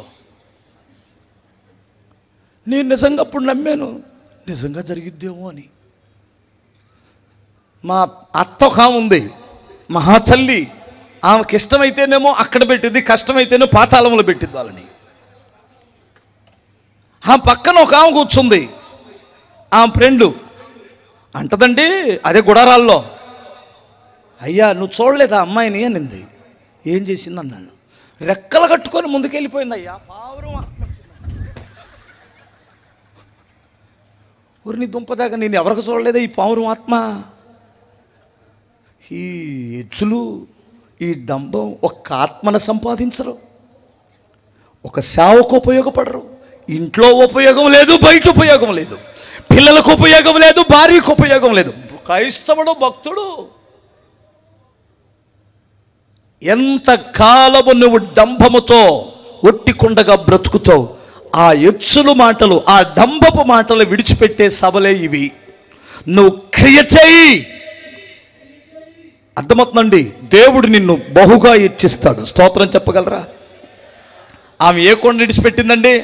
నేను నిజంగా అప్పుడు నమ్మాను, నిజంగా జరిగిద్దేమో అని. మా అత్త ఒక ఆమె ఉంది, మహాతల్లి, ఆమెకి ఇష్టమైతేనేమో అక్కడ పెట్టింది, కష్టమైతేనే పాతాళంలో పెట్టింది వాళ్ళని. ఆ పక్కన ఒక ఆమె కూర్చుంది, ఆమె ఫ్రెండు అంటదండి, అదే గుడారాల్లో, అయ్యా నువ్వు చూడలేదా అమ్మాయిని అనింది. ఏం చేసింది అన్నాను. రెక్కలు కట్టుకొని ముందుకెళ్ళిపోయింది. అయ్యా పావురం ఊరిని దుంపదాకా నేను ఎవరికి చూడలేదా ఈ పావురం ఆత్మ? ఈ ఎచ్చులు, ఈ డంబం ఒక్క ఆత్మను సంపాదించరు, ఒక సేవకు ఉపయోగపడరు, ఇంట్లో ఉపయోగం లేదు, బయట ఉపయోగం లేదు, పిల్లలకు ఉపయోగం లేదు, భార్యకు ఉపయోగం లేదు. క్రైస్తవుడు భక్తుడు ఎంత కాలము నువ్వు డంభముతో ఒట్టికుండగా బ్రతుకుతావు, ఆ ఎచ్చులు మాటలు, ఆ డంబపు మాటలు విడిచిపెట్టే సభలే ఇవి. నువ్వు క్రియ చేయి. అర్థమవుతుందండి? దేవుడు నిన్ను బహుగా ఇచ్చిస్తాడు. స్తోత్రం చెప్పగలరా? ఆమె ఏ కొండ విడిచిపెట్టిందండి?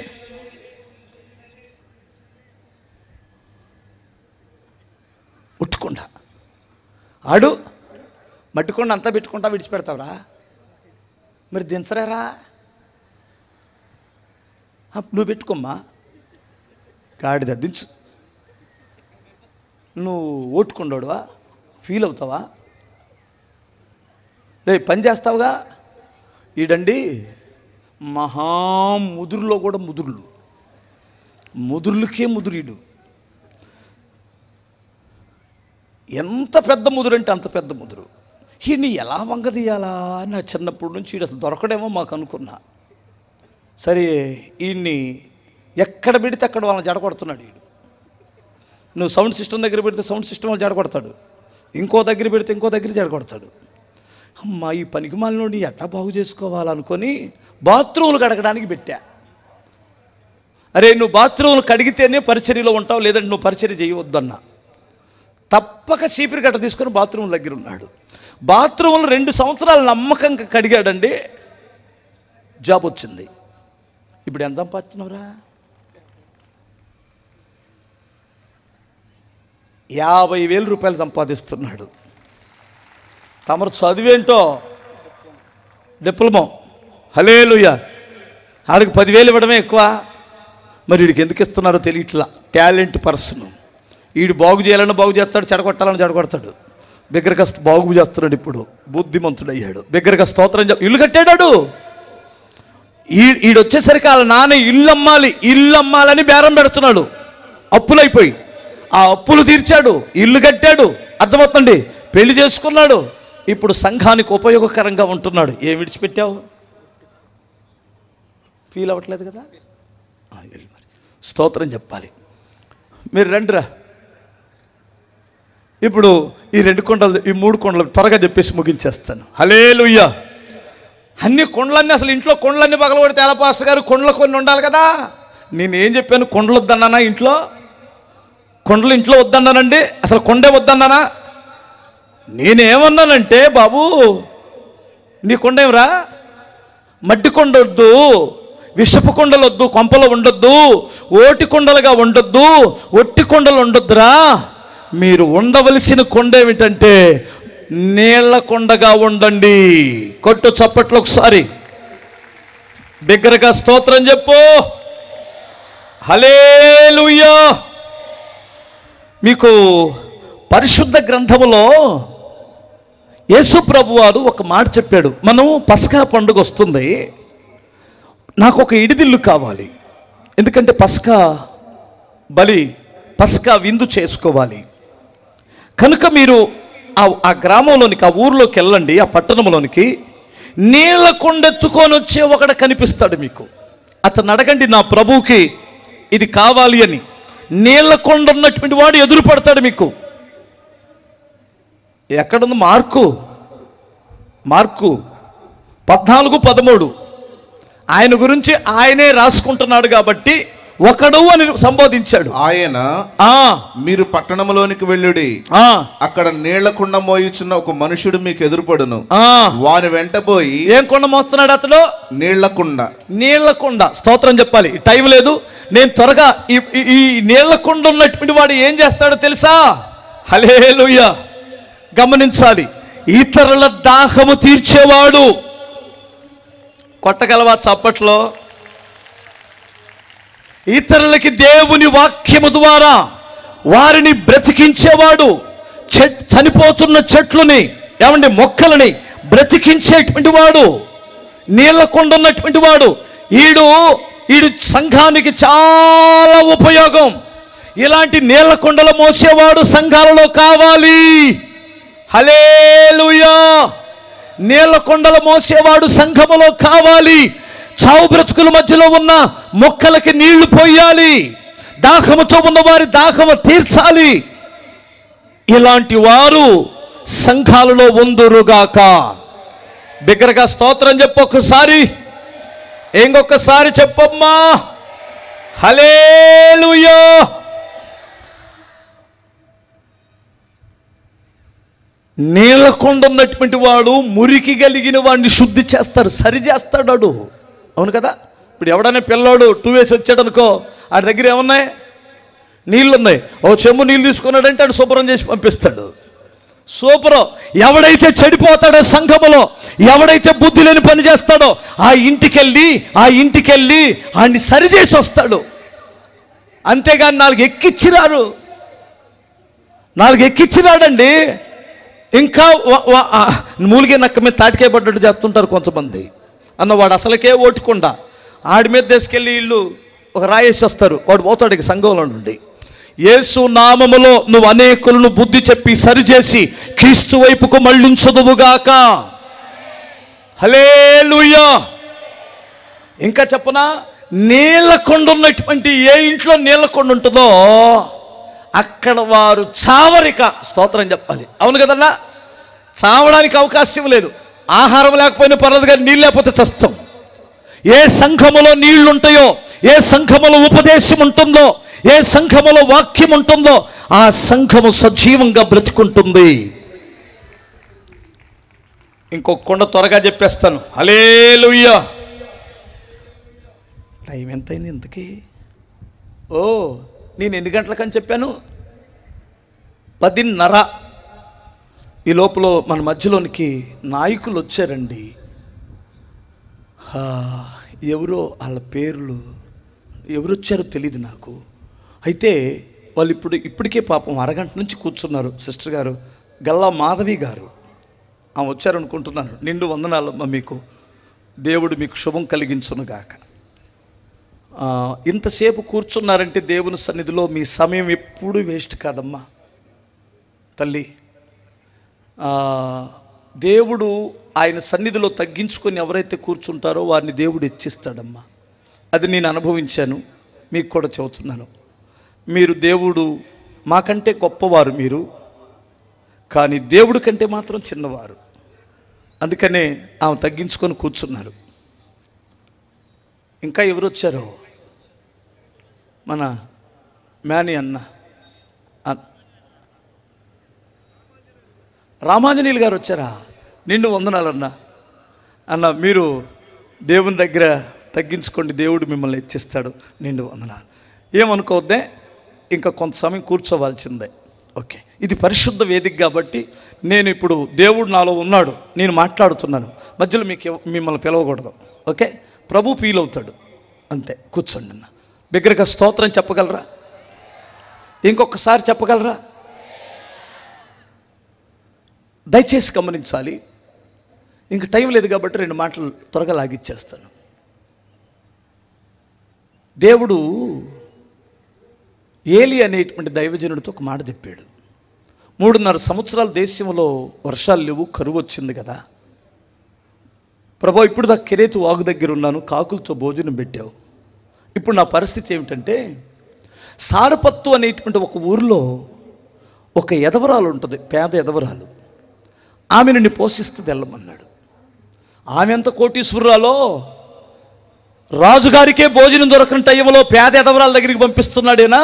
ఉట్టుకుండ. ఆడు మట్టికొండ అంతా పెట్టుకుంటా విడిచిపెడతావురా, మరి దించరేరా? నువ్వు పెట్టుకోమ్మా, గాడిద దించు. నువ్వు ఓటుకుండోడువా? ఫీల్ అవుతావా? రే పని చేస్తావుగా. ఈడండి మహాముదురులో కూడా ముదురులకే ముదురీడు. ఎంత పెద్ద ముదురు అంటే అంత పెద్ద ముదురు. ఈయన్ని ఎలా వంగదీయాలా అని నా చిన్నప్పటి నుంచి ఈడు అసలు దొరకడేమో మాకు అనుకున్నా. సరే ఈయన్ని ఎక్కడ పెడితే అక్కడ వాళ్ళని జడగొడుతున్నాడు ఈడు. నువ్వు సౌండ్ సిస్టమ్ దగ్గర పెడితే సౌండ్ సిస్టమ్ వాళ్ళు జడగొడతాడు, ఇంకో దగ్గర పెడితే ఇంకో దగ్గర జడగొడతాడు. అమ్మ ఈ పనికి మాలినోడిని ఎట్లా బాగు చేసుకోవాలనుకొని బాత్రూములు కడగడానికి పెట్టా. అరే నువ్వు బాత్రూములు కడిగితేనే పరిచర్యలో ఉంటావు, లేదంటే నువ్వు పరిచర్య చేయవద్దన్నా. తప్పక చీపిరి గట్ట తీసుకొని బాత్రూమ్ దగ్గర ఉన్నాడు. బాత్రూములు 2 సంవత్సరాలు నమ్మకంగా కడిగాడండి, జాబ్ వచ్చింది. ఇప్పుడు ఎంత సంపాదిస్తున్నావురా? 50,000 రూపాయలు సంపాదిస్తున్నాడు. తమరు చదివేంటో డిప్లొమా. హల్లెలూయా. ఆడికి 10,000 ఇవ్వడమే ఎక్కువ. మరి వీడికి ఎందుకు ఇస్తున్నారో తెలియట్లా. Talent person. వీడు బాగు చేయాలని బాగు చేస్తాడు, చెడగొట్టాలని చెడగొడతాడు. బిగ్గరగా బాగు చేస్తున్నాడు. ఇప్పుడు బుద్ధిమంతుడయ్యాడు. బిగ్గరగా స్తోత్రం ఇల్లు కట్టాడు. ఈడు వచ్చేసరికి వాళ్ళ నాన్న ఇల్లు అమ్మాలని బేరం పెడుతున్నాడు. అప్పులైపోయి ఆ అప్పులు తీర్చాడు, ఇల్లు కట్టాడు. అర్థమవుతుంది? పెళ్లి చేసుకున్నాడు. ఇప్పుడు సంఘానికి ఉపయోగకరంగా ఉంటున్నాడు. ఏం విడిచిపెట్టావు? ఫీల్ అవ్వట్లేదు కదా? మరి స్తోత్రం చెప్పాలి. మీరు రండిరా. ఇప్పుడు ఈ 2 కొండలు, ఈ 3 కొండలు త్వరగా చెప్పేసి ముగించేస్తాను. హల్లెలూయా. అన్ని కొండలన్నీ, అసలు ఇంట్లో కొండలన్నీ పగలగొడితే ఎలా పాస్టర్ గారు? కొండలు కొన్ని ఉండాలి కదా. నేను ఏం చెప్పాను? కొండలు వద్దన్నానా? కొండలు ఇంట్లో వద్దన్నానండి. అసలు కొండే వద్దన్నానా? నేనేమన్నానంటే, బాబు నీ కొండేమరా? మట్టి కొండ వద్దు, విషపు కొండలు వద్దు, కొంపలో ఉండొద్దు, ఓటి కొండలుగా ఉండొద్దు, ఒట్టి కొండలు ఉండొద్దురా. మీరు ఉండవలసిన కొండ ఏమిటంటే నీళ్ల కొండగా ఉండండి. కొట్టు చప్పట్లు ఒకసారి బిగ్గరగా స్తోత్రం చెప్పు. హల్లెలూయా. మీకు పరిశుద్ధ గ్రంథములో యేసు ప్రభువారు ఒక మాట చెప్పాడు. మనం పస్కా పండుగ వస్తుంది, నాకు ఒక ఇడిదిల్లు కావాలి. ఎందుకంటే పస్కా విందు చేసుకోవాలి. కనుక మీరు ఆ గ్రామంలోనికి, ఆ ఊర్లోకి వెళ్ళండి, ఆ పట్టణంలోనికి. నీళ్ల కొండెత్తుకొని వచ్చే ఒకడు కనిపిస్తాడు మీకు. అతను అడగండి, నా ప్రభువుకి ఇది కావాలి అని. నీళ్ల కొండ ఉన్నటువంటి వాడు ఎదురు పడతాడు మీకు. ఎక్కడుంది? మార్కు 14:13. ఆయన గురించి ఆయనే రాసుకుంటున్నాడు కాబట్టి ఒకడు అని సంబోధించాడు. ఆయన మీరు పట్టణంలోనికి వెళ్ళుడి, అక్కడ నీళ్ల కుండ మోయుచున్న ఒక మనుషుడు మీకు ఎదురుపడును, వాని వెంట పోయి. ఏం కొండ మోస్తున్నాడు అతడు? నీళ్ల కుండ. స్తోత్రం చెప్పాలి. టైం లేదు, నేను త్వరగా ఈ నీళ్ల కుండ ఉన్నటువంటి వాడు ఏం చేస్తాడో తెలుసా? హల్లెలూయా. గమనించాలి. ఇతరుల దాహము తీర్చేవాడు. కొట్టగలవా చప్పట్లో? ఇతరులకి దేవుని వాక్యము ద్వారా వారిని బ్రతికించేవాడు. చనిపోతున్న చెట్లని, ఏమండి మొక్కలని బ్రతికించేటువంటి వాడు, నీళ్ల కొండ ఉన్నటువంటి వాడు. ఈడు సంఘానికి చాలా ఉపయోగం. ఇలాంటి నీళ్ల కొండలు మోసేవాడు సంఘాలలో కావాలి. హల్లెలూయా. నీళ్ల కొండలు మోసేవాడు సంఘములో కావాలి. చావు బ్రతుకుల మధ్యలో ఉన్న మొక్కలకి నీళ్లు పోయాలి, దాహముతో ఉన్న వారి దాహము తీర్చాలి. ఇలాంటి వారు సంఘాలలో ఉందురుగాక. బిగ్గరగా స్తోత్రం చెప్పు ఒక్కసారి, ఇంకొకసారి చెప్పమ్మా, హల్లెలూయా. నీలకొండ ఉన్నటువంటి వాడు మురికి కలిగిన వాడిని శుద్ధి చేస్తారు, సరి చేస్తాడు. అవును కదా? ఇప్పుడు ఎవడైనా పిల్లోడు 2 వేసి వచ్చాడు అనుకో, ఆడి దగ్గర ఏమున్నాయి? నీళ్ళు ఉన్నాయి. ఓ చెంబు నీళ్ళు తీసుకున్నాడంటే ఆడు శుభ్రం చేసి పంపిస్తాడు. సూపరం. ఎవడైతే చెడిపోతాడో సంఘములో, ఎవడైతే బుద్ధి లేని పని చేస్తాడో ఆ ఇంటికెళ్ళి ఆయన్ని సరిచేసి వస్తాడు. అంతేగాని 4 ఎక్కిచ్చిరాడండి. ఇంకా మూలిగే నక్క మీద తాటికాయ పడ్డట్టు చేస్తుంటారు కొంతమంది. అన్నవాడు అసలుకే ఓటుకుండా ఆడి మీద తీసుకెళ్ళి వీళ్ళు ఒక రాయేసి వస్తారు. వాడు పోతాడు ఇక సంఘంలో నుండి. యేసు నామములో నువ్వు అనేకులను బుద్ధి చెప్పి సరిచేసి క్రీస్తు వైపుకు మళ్ళించదువుగాక. హల్లెలూయా. ఇంకా చెప్పనా, నీళ్ళకొండ ఉన్నటువంటి ఏ ఇంట్లో నీళ్ళకొండ ఉంటుందో అక్కడ వారు చావరిక. స్తోత్రం చెప్పాలి. అవును కదన్నా? చావడానికి అవకాశం లేదు. ఆహారం లేకపోయినా పర్లేదు, కానీ నీళ్ళు లేకపోతే చస్తాం. ఏ సంఘములో నీళ్లు ఉంటాయో, ఏ సంఘములో ఉపదేశం ఉంటుందో, ఏ సంఘములో వాక్యం ఉంటుందో ఆ సంఘము సజీవంగా బ్రతుకుంటుంది. ఇంకొక కొండ త్వరగా చెప్పేస్తాను. హల్లెలూయా. టైం ఎంతైంది ఇంతకీ? నేను ఎన్ని గంటలకని చెప్పాను? 10:30. ఈ లోపల మన మధ్యలోనికి నాయకులు వచ్చారండి. ఎవరో వాళ్ళ పేర్లు ఎవరు వచ్చారో తెలియదు నాకు. అయితే వాళ్ళు ఇప్పటికే పాపం అరగంట నుంచి కూర్చున్నారు. సిస్టర్ గారు గల్లా మాధవి గారు ఆమె వచ్చారనుకుంటున్నాను. నిండు వందనాలమ్మ మీకు. దేవుడు మీకు శుభం కలిగించునుగాక. ఇంతసేపు కూర్చున్నారంటే దేవుని సన్నిధిలో మీ సమయం ఎప్పుడూ వేస్ట్ కాదమ్మా తల్లి. దేవుడు ఆయన సన్నిధిలో తగ్గించుకొని ఎవరైతే కూర్చుంటారో వారిని దేవుడు హెచ్చిస్తాడమ్మా. అది నేను అనుభవించాను, మీకు కూడా చెబుతున్నాను. మీరు దేవుడు మాకంటే గొప్పవారు మీరు, కానీ దేవుడి కంటే మాత్రం చిన్నవారు. అందుకనే ఆమె తగ్గించుకొని కూర్చున్నారు. ఇంకా ఎవరు వచ్చారో, మన మేని అన్న రామాంజనేయులు గారు వచ్చారా? నిండు వందనాలన్నా. అన్న మీరు దేవుని దగ్గర తగ్గించుకోండి, దేవుడు మిమ్మల్ని హెచ్చిస్తాడు. నిండు వందనాలు. ఏమనుకోవద్దే, ఇంకా కొంత సమయం కూర్చోవాల్సిందే. ఓకే, ఇది పరిశుద్ధ వేదిక కాబట్టి నేను ఇప్పుడు దేవుడు నాలో ఉన్నాడు, నేను మాట్లాడుతున్నాను. మధ్యలో మిమ్మల్ని పిలవకూడదు. ఓకే, ప్రభు ఫీల్ అవుతాడు అంతే. కూర్చోండి అన్న. బిగ్గరగా స్తోత్రం చెప్పగలరా? ఇంకొకసారి చెప్పగలరా? దయచేసి గమనించాలి. ఇంక టైం లేదు కాబట్టి 2 మాటలు త్వరగా లాగిచ్చేస్తాను. దేవుడు ఏలి అనేటువంటి దైవజనుడితో ఒక మాట చెప్పాడు. 3.5 సంవత్సరాల దేశంలో వర్షాలు లేవు, కరువు వచ్చింది కదా ప్రభు. ఇప్పుడు దాకా కెరేతు వాగు దగ్గర ఉన్నాను, కాకులతో భోజనం పెట్టావు. ఇప్పుడు నా పరిస్థితి ఏమిటంటే, సారపత్తు అనేటువంటి ఒక ఊరిలో ఒక ఎదవరాలు ఉంటుంది, పేద ఎదవరాలు. ఆమె నుండి పోషిస్తుంది వెళ్ళమన్నాడు. ఆమె ఎంత కోటీశ్వరురాలో, రాజుగారికే భోజనం దొరకని టైంలో పేద ఎదవరాల దగ్గరికి పంపిస్తున్నాడేనా?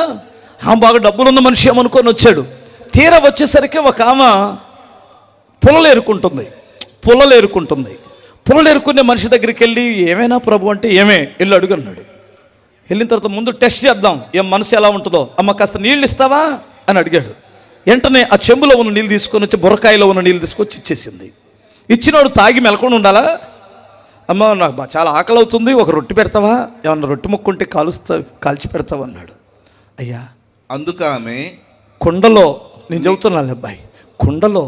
ఆమె బాగా డబ్బులున్న మనిషి అనుకొని వచ్చాడు. తీరా వచ్చేసరికి ఒక ఆమె పుల్లలేరుకుంటుంది. పుల్లలేరుకునే మనిషి దగ్గరికి వెళ్ళి, ఏమైనా ప్రభు అంటే, ఏమే వెళ్ళి అడుగు అన్నాడు. వెళ్ళిన తర్వాత ముందు టెస్ట్ చేద్దాం, ఏం మనసు ఎలా ఉంటుందో. అమ్మ కాస్త నీళ్ళు ఇస్తావా అని అడిగాడు. వెంటనే ఆ చెంబులో ఉన్న నీళ్ళు తీసుకొని వచ్చి, బుర్రకాయలో ఉన్న నీళ్ళు తీసుకొచ్చి ఇచ్చేసింది. ఇచ్చినోడు తాగి మెలకొని ఉండాలా? అమ్మ నాకు చాలా ఆకలి అవుతుంది, ఒక రొట్టె పెడతావా? ఏమన్నా రొట్టె ముక్కుంటే కాల్చి పెడతావా అన్నాడు. అయ్యా, అందుకు ఆమె, కుండలో, నేను చెబుతున్నాను అబ్బాయి, కుండలో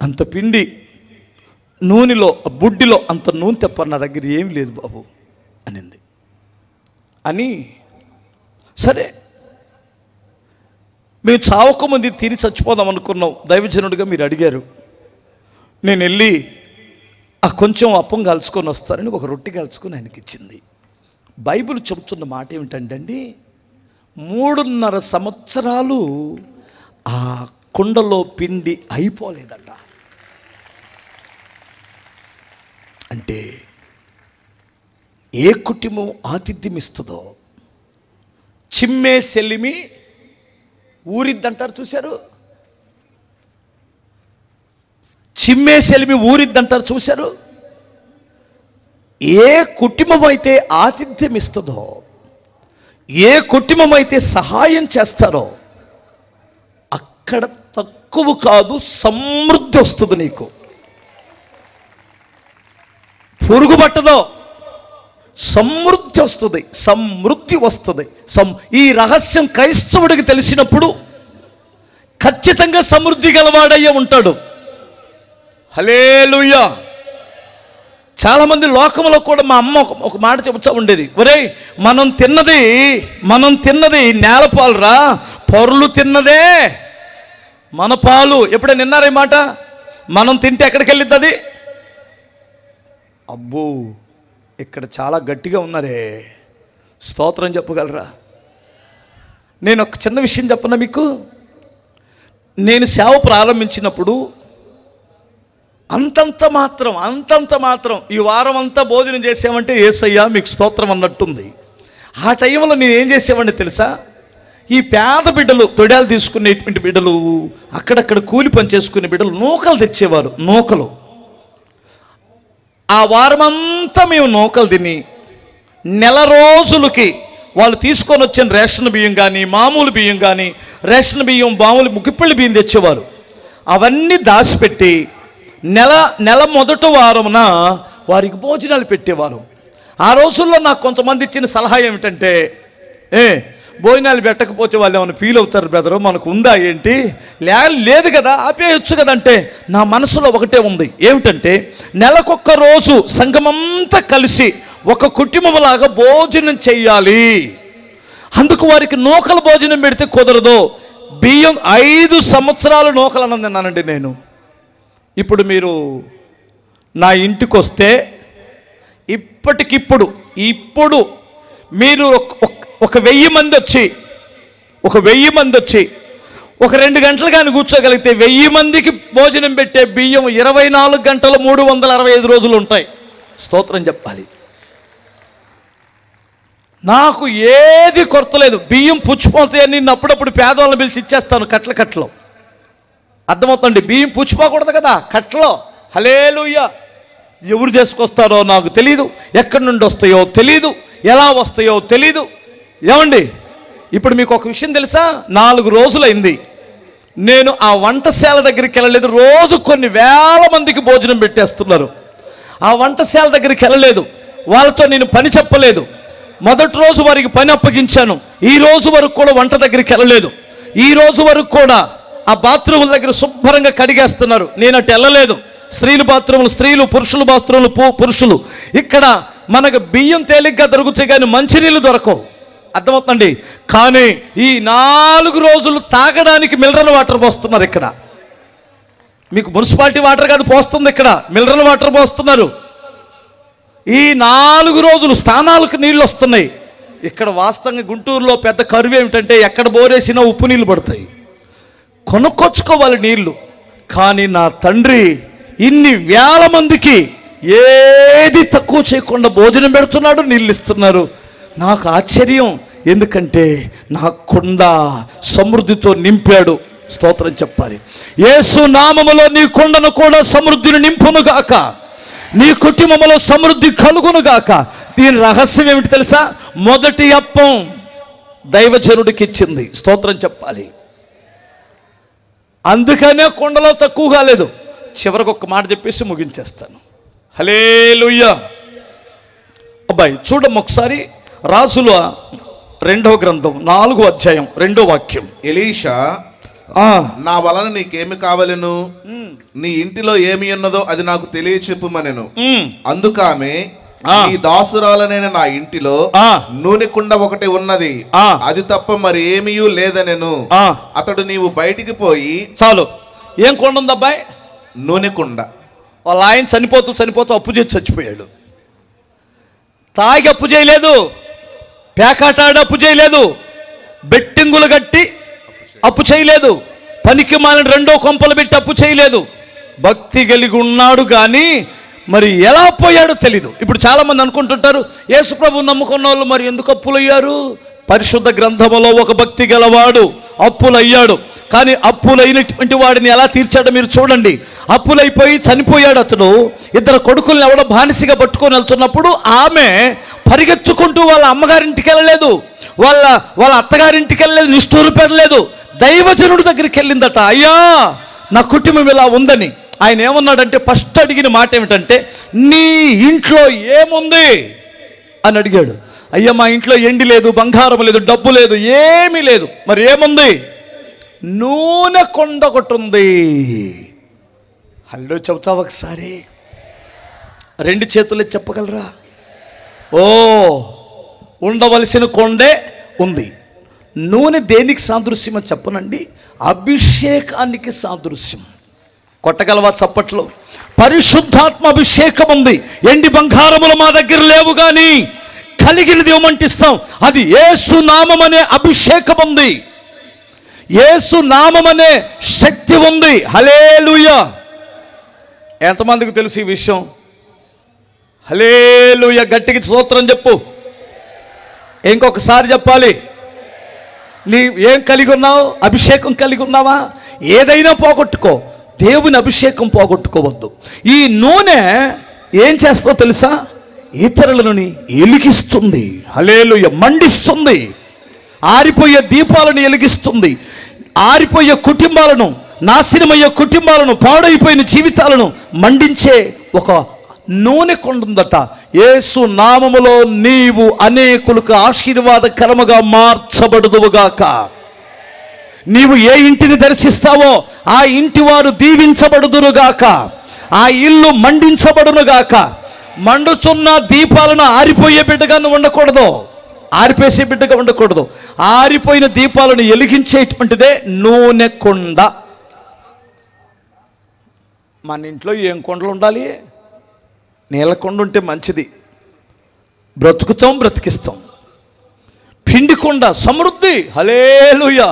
అంత పిండి, నూనెలో బుడ్డిలో అంత నూనె తప్ప నా దగ్గర ఏం లేదు బాబు అనింది. అని సరే, మేము చావకముందు తిని చచ్చిపోదాం అనుకున్నాం. దైవజనుడిగా మీరు అడిగారు. నేను వెళ్ళి ఆ కొంచెం అప్పం కలుసుకొని వస్తారని ఒక రొట్టె కలుసుకొని ఆయనకి ఇచ్చింది. బైబిల్ చెబుతున్న మాట ఏమిటంటే అండి, 3.5 సంవత్సరాలు ఆ కుండలో పిండి అయిపోలేదట. అంటే ఏ కుటుంబం ఆతిథ్యం ఇస్తుందో చిమ్మే సెలిమి ఊరిద్దంటారు, చూశారు? చిమ్మే సెలిమి ఊరిద్దంటారు, చూశారు? ఏ కుటుంబం అయితే ఆతిథ్యం ఇస్తుందో, ఏ కుటుంబం అయితే సహాయం చేస్తారో అక్కడ తక్కువ కాదు, సమృద్ధి వస్తుంది. నీకు పురుగు పట్టదో, సమృద్ధి వస్తుంది, సమృద్ధి వస్తుంది. ఈ రహస్యం క్రైస్తవుడికి తెలిసినప్పుడు ఖచ్చితంగా సమృద్ధి గలవాడయ్యే ఉంటాడు. హల్లెలూయా. చాలామంది లోకంలో కూడా మా అమ్మ ఒక మాట చెబుతూ ఉండేది, ఒరేయ్ మనం తిన్నది నేలపాలురా, పరులు తిన్నదే మన పాలు. ఎప్పుడైనా విన్నారా ఈ మాట? మనం తింటే ఎక్కడికి వెళ్ళిద్ది అది? అబ్బో, ఇక్కడ చాలా గట్టిగా ఉన్నారే, స్తోత్రం చెప్పగలరా? నేను ఒక చిన్న విషయం చెప్పనా మీకు. నేను సేవ ప్రారంభించినప్పుడు అంతంత మాత్రం ఈ వారం అంతా భోజనం చేసామంటే యేసయ్యా మీకు స్తోత్రం అన్నట్టుంది. ఆ టైంలో నేను ఏం చేసేవాడిని తెలుసా? ఈ పేద బిడ్డలు, తొడాలు తీసుకునేటువంటి బిడ్డలు, అక్కడక్కడ కూలి పని చేసుకునే బిడ్డలు నూకలు తెచ్చేవారు. నూకలు ఆ వారమంతా మేము నూకలు తిని నెల రోజులకి వాళ్ళు తీసుకొని వచ్చిన రేషన్ బియ్యం కానీ, మామూలు బియ్యం కానీ, రేషన్ బియ్యం, మామూలు ముగ్గిపల్లి బియ్యం తెచ్చేవారు. అవన్నీ దాచిపెట్టి నెల మొదటి వారమున వారికి భోజనాలు పెట్టేవారు. ఆ రోజుల్లో నాకు కొంతమంది ఇచ్చిన సలహా ఏమిటంటే, భోజనాలు పెట్టకపోతే వాళ్ళు ఏమైనా ఫీల్ అవుతారు బ్రదరు, మనకు ఉందా ఏంటి? లేదు కదా, ఆపేయచ్చు కదంటే నా మనసులో ఒకటే ఉంది. ఏమిటంటే నెలకొక్క రోజు సంఘమంతా కలిసి ఒక కుటుంబంలాగా భోజనం చెయ్యాలి. అందుకు వారికి నూకల భోజనం పెడితే కుదరదు. బియ్యం 5 సంవత్సరాలు నూకలు అన్నం తిన్నానండి నేను. ఇప్పుడు మీరు నా ఇంటికి వస్తే ఇప్పుడు మీరు ఒక 1000 మంది వచ్చి ఒక 2 గంటలు కానీ కూర్చోగలిగితే 1000 మందికి భోజనం పెట్టే బియ్యం 24 గంటలు 365 రోజులు ఉంటాయి. స్తోత్రం చెప్పాలి. నాకు ఏది కొరత లేదు. బియ్యం పుచ్చిపోతాయని నేను అప్పుడప్పుడు పేదవాళ్ళని పిలిచి ఇచ్చేస్తాను కట్టలు. అర్థమవుతుంది? బియ్యం పుచ్చిపోకూడదు కదా కట్టలో. హల్లెలూయా. ఎవరు చేసుకొస్తారో నాకు తెలీదు, ఎక్కడి నుండి వస్తాయో తెలీదు, ఎలా వస్తాయో తెలీదు. ఏమండి, ఇప్పుడు మీకు ఒక విషయం తెలుసా? 4 రోజులైంది నేను ఆ వంటశాల దగ్గరికి వెళ్ళలేదు. రోజు కొన్ని వేల మందికి భోజనం పెట్టేస్తున్నారు. ఆ వంటశాల దగ్గరికి వెళ్ళలేదు, వాళ్ళతో నేను పని చెప్పలేదు. మొదటి రోజు వారికి పని అప్పగించాను. ఈ రోజు వరకు కూడా వంట దగ్గరికి వెళ్ళలేదు. ఈ రోజు వరకు కూడా ఆ బాత్రూముల దగ్గర శుభ్రంగా కడిగేస్తున్నారు. నేను అటు వెళ్ళలేదు. స్త్రీల బాత్రూములు స్త్రీలు, పురుషుల బాత్రూములు పురుషులు. ఇక్కడ మనకు బియ్యం తేలిగ్గా దొరుకుతాయి కానీ మంచినీళ్ళు దొరకవు. అర్థమవుతుందండి? కానీ ఈ 4 రోజులు తాగడానికి మినరల్ వాటర్ పోస్తున్నారు. ఇక్కడ మీకు మున్సిపాలిటీ వాటర్ కాదు పోస్తుంది, ఇక్కడ మినరల్ వాటర్ పోస్తున్నారు. ఈ 4 రోజులు స్నానాలకు నీళ్ళు వస్తున్నాయి. ఇక్కడ వాస్తవంగా గుంటూరులో పెద్ద కరువు ఏమిటంటే ఎక్కడ బోరేసినా ఉప్పు నీళ్ళు పడతాయి, కొనుక్కొచ్చుకోవాలి నీళ్లు. కానీ నా తండ్రి ఇన్ని వేల మందికి ఏది తక్కువ చేయకుండా భోజనం పెడుతున్నాడు, నీళ్ళు ఇస్తున్నారు. నాకు ఆశ్చర్యం, ఎందుకంటే నా కుండ సమృద్ధితో నింపాడు. స్తోత్రం చెప్పాలి. యేసు నామములో నీ కుండను కూడా సమృద్ధిని నింపునుగాక, నీ కుటుంబంలో సమృద్ధి కలుగునుగాక. దీని రహస్యం ఏమిటి తెలుసా? మొదటి అప్పం దైవజనుడికి ఇచ్చింది. స్తోత్రం చెప్పాలి. అందుకనే కుండలో తక్కువ కాలేదు. చివరికి ఒక మాట చెప్పేసి ముగించేస్తాను. హల్లెలూయా. అబ్బాయి చూడమ్మ ఒకసారి రాజుల 2వ గ్రంథం 4వ అధ్యాయం 2వ వాక్యం. ఎలీషా, నా వలన నీకేమి కావలెను, నీ ఇంటిలో ఏమి ఉన్నదో అది నాకు తెలియచెప్పుమనెను. అందుకామె, నీ దాసురాలనైన నా ఇంటిలో నూనె కుండ ఒకటి ఉన్నది, అది తప్ప మరి ఏమీ లేదనెను. అతడు, నీవు బయటికి పోయి. చాలు. ఏం కుండ ఉంది అబ్బాయి? నూనె కుండ. వాళ్ళ ఆయన చనిపోతూ అప్పు చేసి చచ్చిపోయాడు. తాగి అప్పు చేయలేదు, పేకాటాడి అప్పు చేయలేదు, బెట్టింగులు కట్టి అప్పు చేయలేదు, పనికి మాలిన రెండో కొంపలు పెట్టి అప్పు చేయలేదు. భక్తి కలిగి ఉన్నాడు కానీ మరి ఎలా పోయాడో తెలీదు. ఇప్పుడు చాలామంది అనుకుంటుంటారు, యేసుప్రభు నమ్ముకున్న వాళ్ళు మరి ఎందుకు అప్పులయ్యారు? పరిశుద్ధ గ్రంథములో ఒక భక్తి గలవాడు అప్పులయ్యాడు. కానీ అప్పులైనటువంటి వాడిని ఎలా తీర్చాడో మీరు చూడండి. అప్పులైపోయి చనిపోయాడు అతడు. ఇద్దరు కొడుకుల్ని ఎవడో బానిసగా పట్టుకొని వెళ్తున్నప్పుడు ఆమె పరిగెత్తుకుంటూ వాళ్ళ అమ్మగారింటికి వెళ్ళలేదు, వాళ్ళ అత్తగారింటికి వెళ్ళలేదు, నిష్ఠూరు పెరలేదు, దైవజనుడి దగ్గరికి వెళ్ళిందట. అయ్యా నా కుటుంబం ఇలా ఉందని. ఆయన ఏమన్నాడంటే, ఫస్ట్ అడిగిన మాట ఏమిటంటే, నీ ఇంట్లో ఏముంది అని అడిగాడు. అయ్యా మా ఇంట్లో ఎండి లేదు, బంగారం లేదు, డబ్బు లేదు, ఏమీ లేదు. మరి ఏముంది? నూనె కొండ ఒకటి ఉంది. హలో చెబుతావు ఒకసారి, రెండు చేతులే చెప్పగలరా? ఓ, ఉండవలసిన కొండే ఉంది. నూనె దేనికి సాదృశ్యం అని చెప్పనండి? అభిషేకానికి సాదృశ్యం. కొట్టగలవా చప్పట్లో? పరిశుద్ధాత్మ అభిషేకం ఉంది. ఎండి బంగారములు మా దగ్గర లేవు కానీ కలిగినది ఏమంటిస్తాం. అది యేసు నామం అనే అభిషేకం ఉంది, యేసు నామం అనే శక్తి ఉంది. హల్లెలూయా! ఎంతమందికి తెలుసు ఈ విషయం? హల్లెలూయా! గట్టిగా స్తోత్రం చెప్పు. ఇంకొకసారి చెప్పాలి. నీ ఏం కలిగి ఉన్నావు? అభిషేకం కలిగి ఉన్నావా? ఏదైనా పోగొట్టుకో, దేవుని అభిషేకం పోగొట్టుకోవద్దు. ఈ నూనె ఏం చేస్తో తెలుసా? ఇతరులను ఎలిగిస్తుంది. హల్లెలూయా! మండిస్తుంది. ఆరిపోయే దీపాలను ఎలిగిస్తుంది. ఆరిపోయే కుటుంబాలను, నాశనమయ్యే కుటుంబాలను, పాడైపోయిన జీవితాలను మండించే ఒక నూనె కొండుందట. యేసు నామములో నీవు అనేకులకు ఆశీర్వాదకరముగా మార్చబడుదువుగాక. నీవు ఏ ఇంటిని దర్శిస్తావో ఆ ఇంటి వారు దీవించబడుదురుగాక, ఆ ఇల్లు మండించబడునుగాక. మండుచున్న దీపాలను ఆరిపోయే బిడ్డగా ఉండకూడదు, ఆరిపేసే బిడ్డగా ఉండకూడదు. ఆరిపోయిన దీపాలను వెలిగించేటువంటిదే నూనె కొండ. మన ఇంట్లో ఏం కొండలు ఉండాలి? నీళ్ళ కొండ ఉంటే మంచిది, బ్రతుకుతాం, బ్రతికిస్తాం. పిండి కొండ సమృద్ధి. హల్లెలూయా!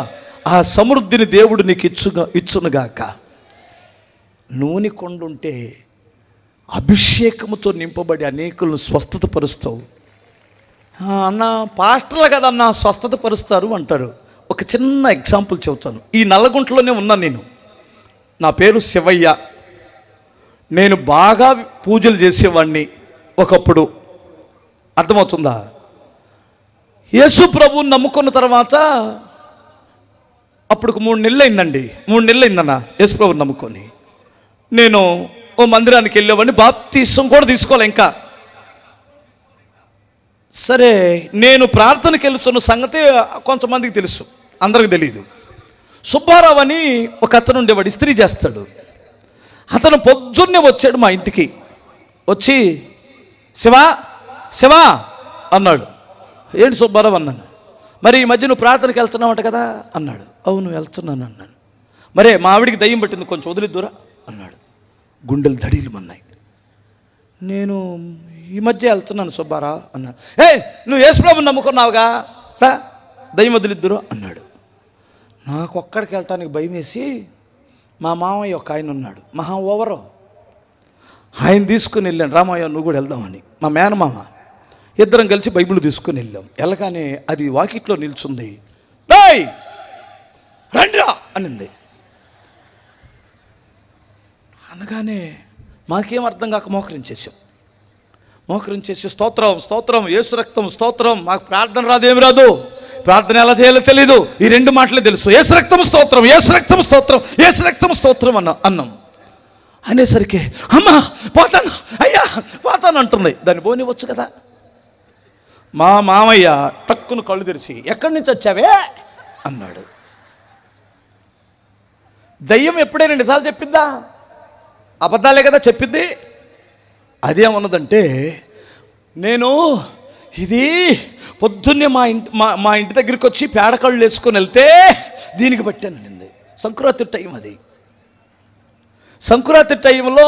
ఆ సమృద్ధిని దేవుడు నీకు ఇచ్చునుగాక. నూనె కొండ ఉంటే అభిషేకముతో నింపబడి అనేకులను స్వస్థత పరుస్తావు. అన్న పాస్టర్లు కదన్న స్వస్థత పరుస్తారు అంటారు. ఒక చిన్న ఎగ్జాంపుల్ చెబుతాను. ఈ నల్లగుంటలోనే ఉన్నాను నేను. నా పేరు శివయ్య. నేను బాగా పూజలు చేసేవాడిని ఒకప్పుడు. అర్థమవుతుందా? యేసు ప్రభువుని నమ్ముకున్న తర్వాత అప్పుడుకు 3 నెలలు అయిందండి. 3 నెలలు అయిందన్న యేసు ప్రభువుని నమ్ముకొని. నేను ఓ మందిరానికి వెళ్ళేవాడిని. బాప్తీసం కూడా తీసుకోవాలి ఇంకా. సరే, నేను ప్రార్థనకి వెళ్తున్న సంగతి కొంతమందికి తెలుసు, అందరికి తెలియదు. సుబ్బారావు అని ఒక అతను ఉండేవాడు, ఇస్త్రీ చేస్తాడు. అతను పొద్దున్నే వచ్చాడు మా ఇంటికి. వచ్చి శివా శివా అన్నాడు. ఏంటి సుబ్బారావు అన్నాను. మరి ఈ మధ్య నువ్వు ప్రార్థనకి వెళ్తున్నావంట కదా అన్నాడు. అవును వెళ్తున్నాను అన్నాను. మరే మా ఆవిడికి దయ్యం పట్టింది, కొంచెం వదిలిద్దురా అన్నాడు. గుండెలు దడీలుమన్నాయి. నేను ఈ మధ్య వెళ్తున్నాను సుబ్బారా అన్నాడు. నువ్వు యేసుప్రభుని నమ్ముకున్నావుగా, రా దయ్యం వదిలిద్దురు అన్నాడు. నాకు ఒక్కడికి వెళ్ళటానికి భయం వేసి మా మామయ్య ఒక ఆయన ఉన్నాడు, మహా ఓవరో, ఆయన తీసుకుని వెళ్ళాను. రామయ్య నువ్వు కూడా వెళ్దామని. మా మేనమామ ఇద్దరం కలిసి బైబిల్ తీసుకుని వెళ్ళాం. వెళ్ళగానే అది వాకిట్లో నిల్చుంది. రేయ్ రండిరా అనింది. అనగానే మాకేం అర్థం కాక మోకరించేసాం. స్తోత్రం స్తోత్రం, యేసు రక్తం స్తోత్రం. మాకు ప్రార్థన రాదు, ఏమి రాదు. ప్రార్థన ఎలా చేయాలో తెలీదు. ఈ 2 మాటలే తెలుసు, యేసు రక్తం స్తోత్రం, యేసు రక్తం స్తోత్రం, యేసు రక్తం స్తోత్రం అన్నాం. అనేసరికి అమ్మా పోతాను, అయ్యా పోతాను అంటున్నాయి. దాన్ని పోనివచ్చు కదా. మా మామయ్య టక్కును కళ్ళు తెరిచి ఎక్కడి నుంచి వచ్చావే అన్నాడు. దయ్యం ఎప్పుడైనా నిజాలు చెప్పిద్దా? అబద్ధాలే కదా చెప్పిద్ది. అదేమన్నదంటే, నేను ఇది పొద్దున్నే మా ఇంటి దగ్గరికి వచ్చి పేడకళ్ళు వేసుకొని వెళ్తే దీనికి పట్టానండి. సంక్రాంతి టైం అది. సంక్రాంతి టైంలో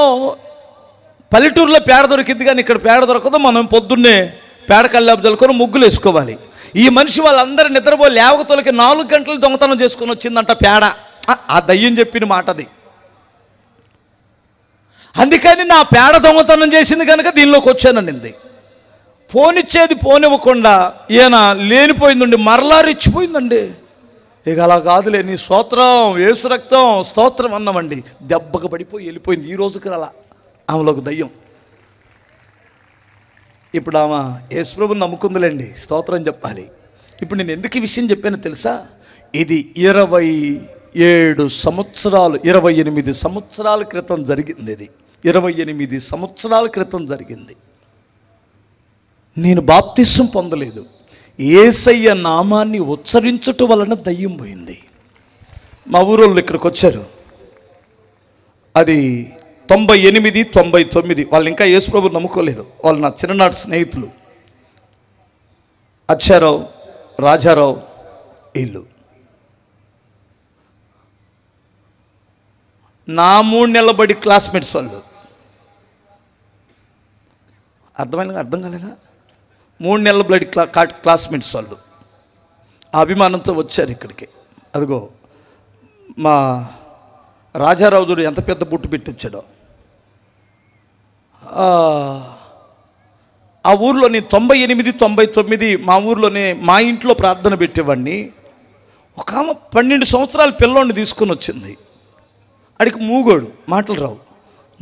పల్లెటూరులో పేడ దొరికింది కానీ ఇక్కడ పేడ దొరకదు. మనం పొద్దున్నే పేడ కల్లాపు చల్లుకొని ముగ్గులు వేసుకోవాలి. ఈ మనిషి వాళ్ళందరూ నిద్రపోయి లేవకతోలకి 4 గంటలు దొంగతనం చేసుకొని వచ్చిందంట పేడ. ఆ దయ్యం చెప్పిన మాట అది. అందుకని నా పేడ దొంగతనం చేసింది కనుక దీనిలోకి వచ్చాననింది. పోనిచ్చేది పోనివ్వకుండా ఈయన లేనిపోయిందండి, మరలా రెచ్చిపోయిందండి. ఇక అలా కాదులే, నీ స్తోత్రం, యేసు రక్తం, స్తోత్రం అన్నామండి. దెబ్బకు పడిపోయి వెళ్ళిపోయింది. ఈ రోజుకి అలా ఆమెలోకి దయ్యం. ఇప్పుడు ఆమె యేసుప్రభుని నమ్ముకుందులేండి, స్తోత్రం చెప్పాలి. ఇప్పుడు నేను ఎందుకు ఈ విషయం చెప్పానో తెలుసా? ఇది 28 సంవత్సరాల క్రితం జరిగింది. ఇది 28 సంవత్సరాల క్రితం జరిగింది. నేను బాప్తిసం పొందలేదు. యేసయ్య నామాన్ని ఉచ్చరించుట వలన దయ్యం పోయింది. మా ఊరోళ్ళు ఇక్కడికి వచ్చారు. అది 98, 99. వాళ్ళు ఇంకా యేసుప్రభుని నమ్ముకోలేదు. వాళ్ళు నా చిన్ననాటి స్నేహితులు, అచ్చారావు, రాజారావు, వీళ్ళు. నా 3 నెలల బడి క్లాస్మేట్స్ వాళ్ళు. అర్థం కాలేదా? 3 నెలల బడి క్లాస్మేట్స్ వాళ్ళు ఆ అభిమానంతో వచ్చారు ఇక్కడికి. అదిగో మా రాజారావు చూడు ఎంత పెద్ద బుట్టు పెట్టి వచ్చాడో. ఆ ఊర్లోని 98, 99 మా ఊర్లోనే మా ఇంట్లో ప్రార్థన పెట్టేవాడిని. ఒక ఆమె 12 సంవత్సరాల పిల్లోడిని తీసుకొని వచ్చింది. అడికి మూగోడు, మాటలు రావు.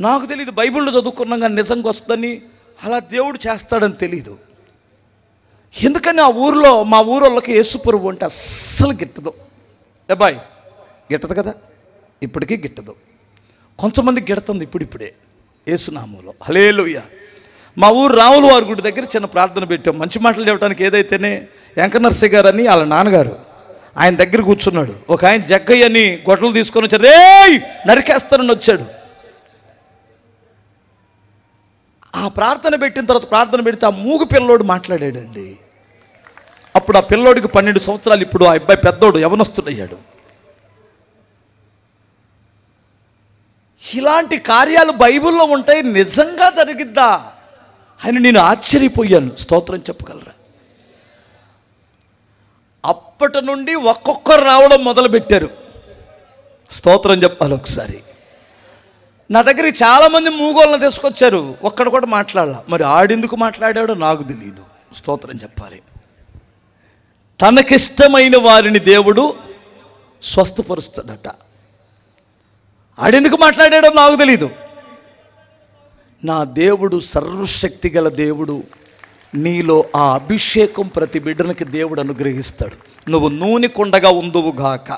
నాకు తెలియదు, బైబిల్లో చదువుకున్నాం కానీ నిజంగా వస్తుందని, అలా దేవుడు చేస్తాడని తెలీదు. ఎందుకని ఆ ఊరిలో మా ఊరోళ్ళకి యేసుప్రభు అంటే అస్సలు గిట్టదు. బాయ్ గిట్టదు కదా, ఇప్పటికీ గిట్టదు. కొంతమంది గిడుతుంది ఇప్పుడిప్పుడే యేసునామంలో. హల్లెలూయా. మా ఊరు రాముల వారి గుడి దగ్గర చిన్న ప్రార్థన పెట్టాం. మంచి మాటలు చెప్పడానికి ఏదైతేనే వెంకట నరసయ్య గారు అని వాళ్ళ నాన్నగారు ఆయన దగ్గర కూర్చున్నాడు. ఒక ఆయన జగ్గయ్య అని గొడ్డలు తీసుకొని వచ్చాడు. రేయ్ నరికేస్తానని వచ్చాడు. ఆ ప్రార్థన పెట్టిన తర్వాత ప్రార్థన పెడితే ఆ మూగు పిల్లోడు మాట్లాడాడండి. అప్పుడు ఆ పిల్లోడికి 12 సంవత్సరాలు. ఇప్పుడు ఆ అబ్బాయి పెద్దోడు యవనస్తుడయ్యాడు. ఇలాంటి కార్యాలు బైబిల్లో ఉంటాయి, నిజంగా జరిగిద్దా అని నేను ఆశ్చర్యపోయాను. స్తోత్రం చెప్పగలరా? అప్పటి నుండి ఒక్కొక్కరు రావడం మొదలుపెట్టారు. స్తోత్రం చెప్పాలి ఒకసారి. నా దగ్గరికి చాలామంది మూగోళ్ళని తీసుకొచ్చారు. ఒక్కడు కూడా మాట్లాడాల. మరి ఆడెందుకు మాట్లాడాడో నాకు తెలియదు. స్తోత్రం చెప్పాలి. తనకిష్టమైన వారిని దేవుడు స్వస్థపరుస్తాడట. ఆడెందుకు మాట్లాడాడో నాకు తెలీదు. నా దేవుడు సర్వశక్తి గల దేవుడు. నీలో ఆ అభిషేకం ప్రతి బిడ్డనికి దేవుడు అనుగ్రహిస్తాడు. నువ్వు నూనె కొండగా ఉందువుగాక.